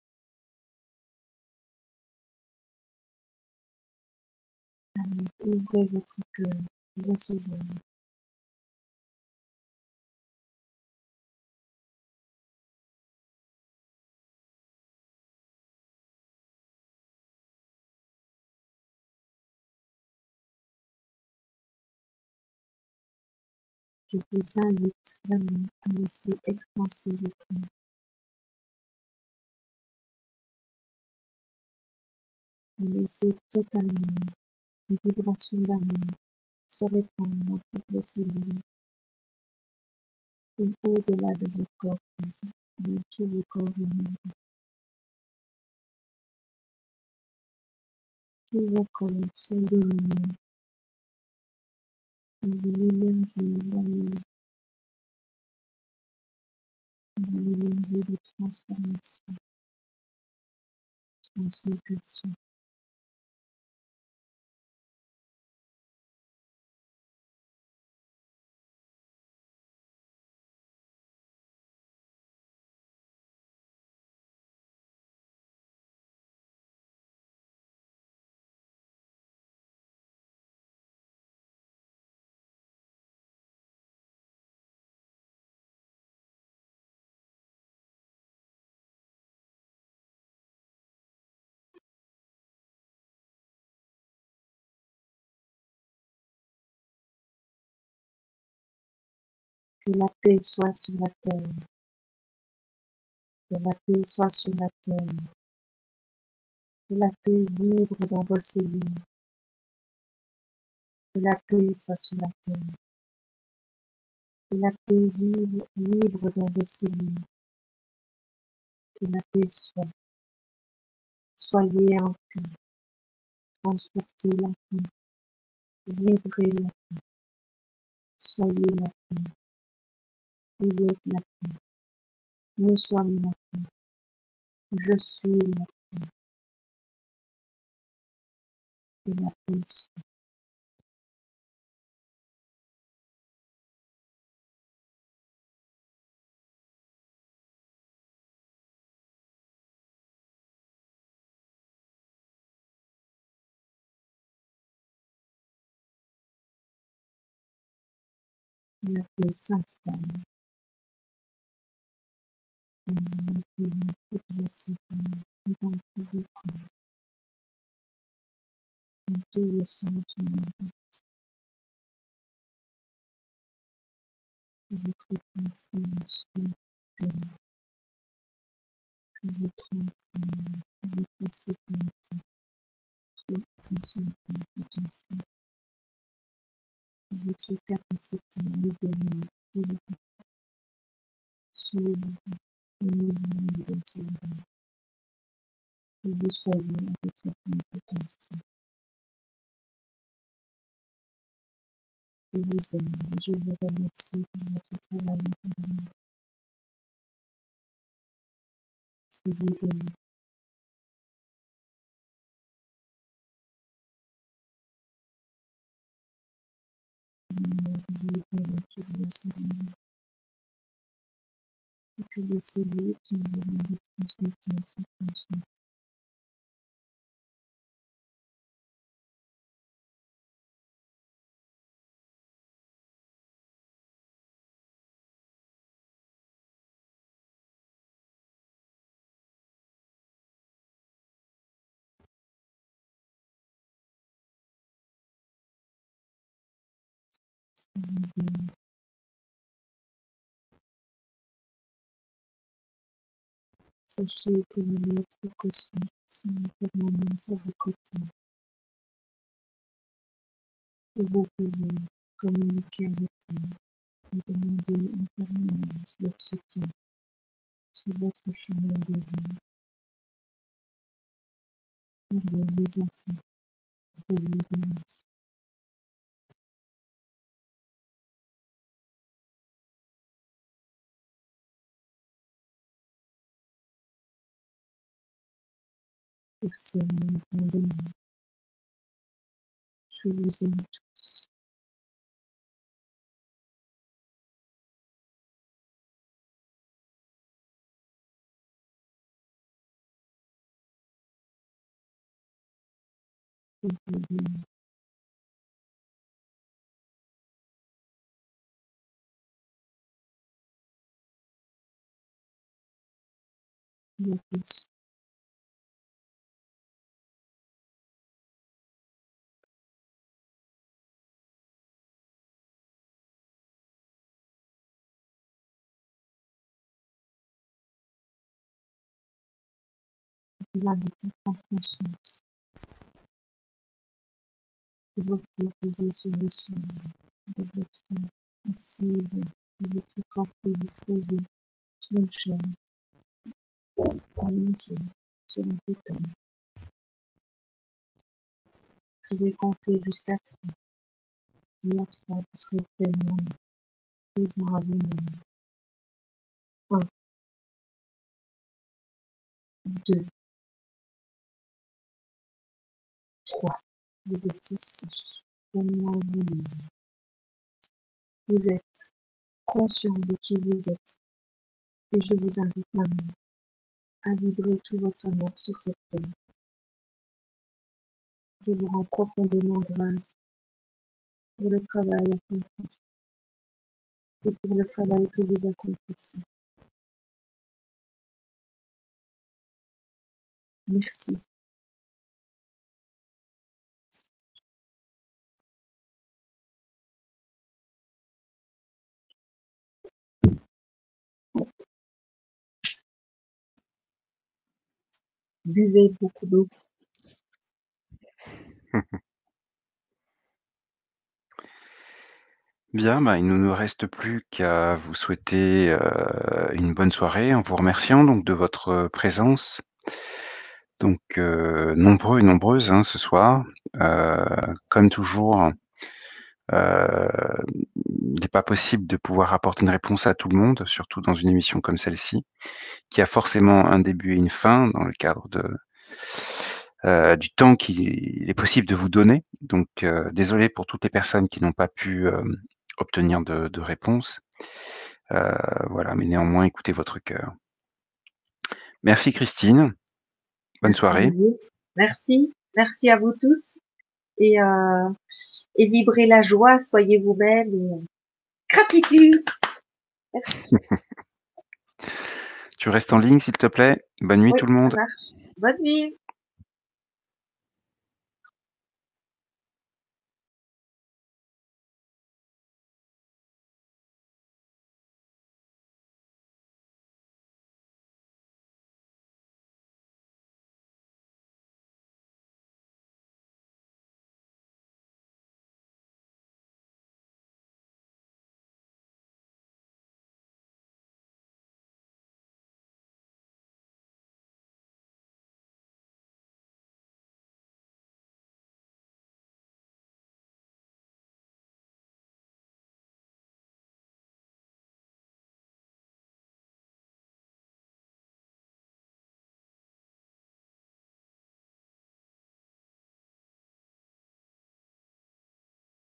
Allez, ouvrez votre cœur, recevez. Je vous invite vraiment à laisser expanser le cœur, à laisser totalement les vibrations d'amour se répandre dans toutes vos cellules et au-delà de vos corps physiques, dans tout le corps humain. Tous vos corps sont dominés par l'énergie d'amour, par l'énergie de transformation, transmutation. Que la paix soit sur la terre, que la paix soit sur la terre, que la paix vibre dans vos cellules, que la paix soit sur la terre, que la paix vibre dans vos cellules, que la paix soit. Soyez en paix, transportez la paix, vibrez la paix, soyez la paix, vous êtes la paix, nous sommes la paix, je suis la paix, que la paix soit. La paix s'installe et vous accueillez toutes vos cellules, dans tout vos corps, dans tous vos sentiments, que votre conscience soit pleine, que votre enfant, que votre sécurité soit transmuté potentiel, que votre capacité libérale s'ouvre au niveau de celui que vous soyez à votre plein potentiel. Je vous aime et je vous remercie pour votre travail intérieur. Soyez bénis. Que les cellules et que les cellules qui ont besoin de transmuter se transmettent. Sachez que le maître cosmique sont en permanence à vos côtés et vous pouvez communiquer avec eux et demander en permanence leur soutien sur votre chemin de vie. Allez, les enfants, soyez bénis. Personne n'est abandonné. Je vous aime tous. Soyez bénis. La paix. Vous invite à prendre conscience de votre corps posé sur le sol, de votre assise, de votre corps posé sur une chaise, allongé sur un fauteuil. Je vais compter jusqu'à 3. Et à 3, vous serez pleinement présent à vous-même. 1, 2, 3. Vous êtes ici, pleinement à vous-même. Vous êtes conscient de qui vous êtes. Et je vous invite maintenant à vibrer tout votre amour sur cette terre. Je vous rends profondément grâce pour le travail accompli et pour le travail que vous accomplissez. Merci. Buvez beaucoup d'eau. Bien, bah, il ne nous reste plus qu'à vous souhaiter, une bonne soirée en vous remerciant donc de votre présence. Donc, nombreux et nombreuses, hein, ce soir. Comme toujours, il n'est pas possible de pouvoir apporter une réponse à tout le monde, surtout dans une émission comme celle-ci, qui a forcément un début et une fin dans le cadre du temps qu'il est possible de vous donner. Donc, désolé pour toutes les personnes qui n'ont pas pu, obtenir de réponse. Voilà, mais néanmoins écoutez votre cœur. Merci Christine, bonne Merci à soirée. vous. Merci. Merci à vous tous. Et vibrez la joie, soyez vous-même. Et gratitude. Merci. Tu restes en ligne s'il te plaît? Bonne nuit Oui, tout le ça monde. marche. Bonne nuit.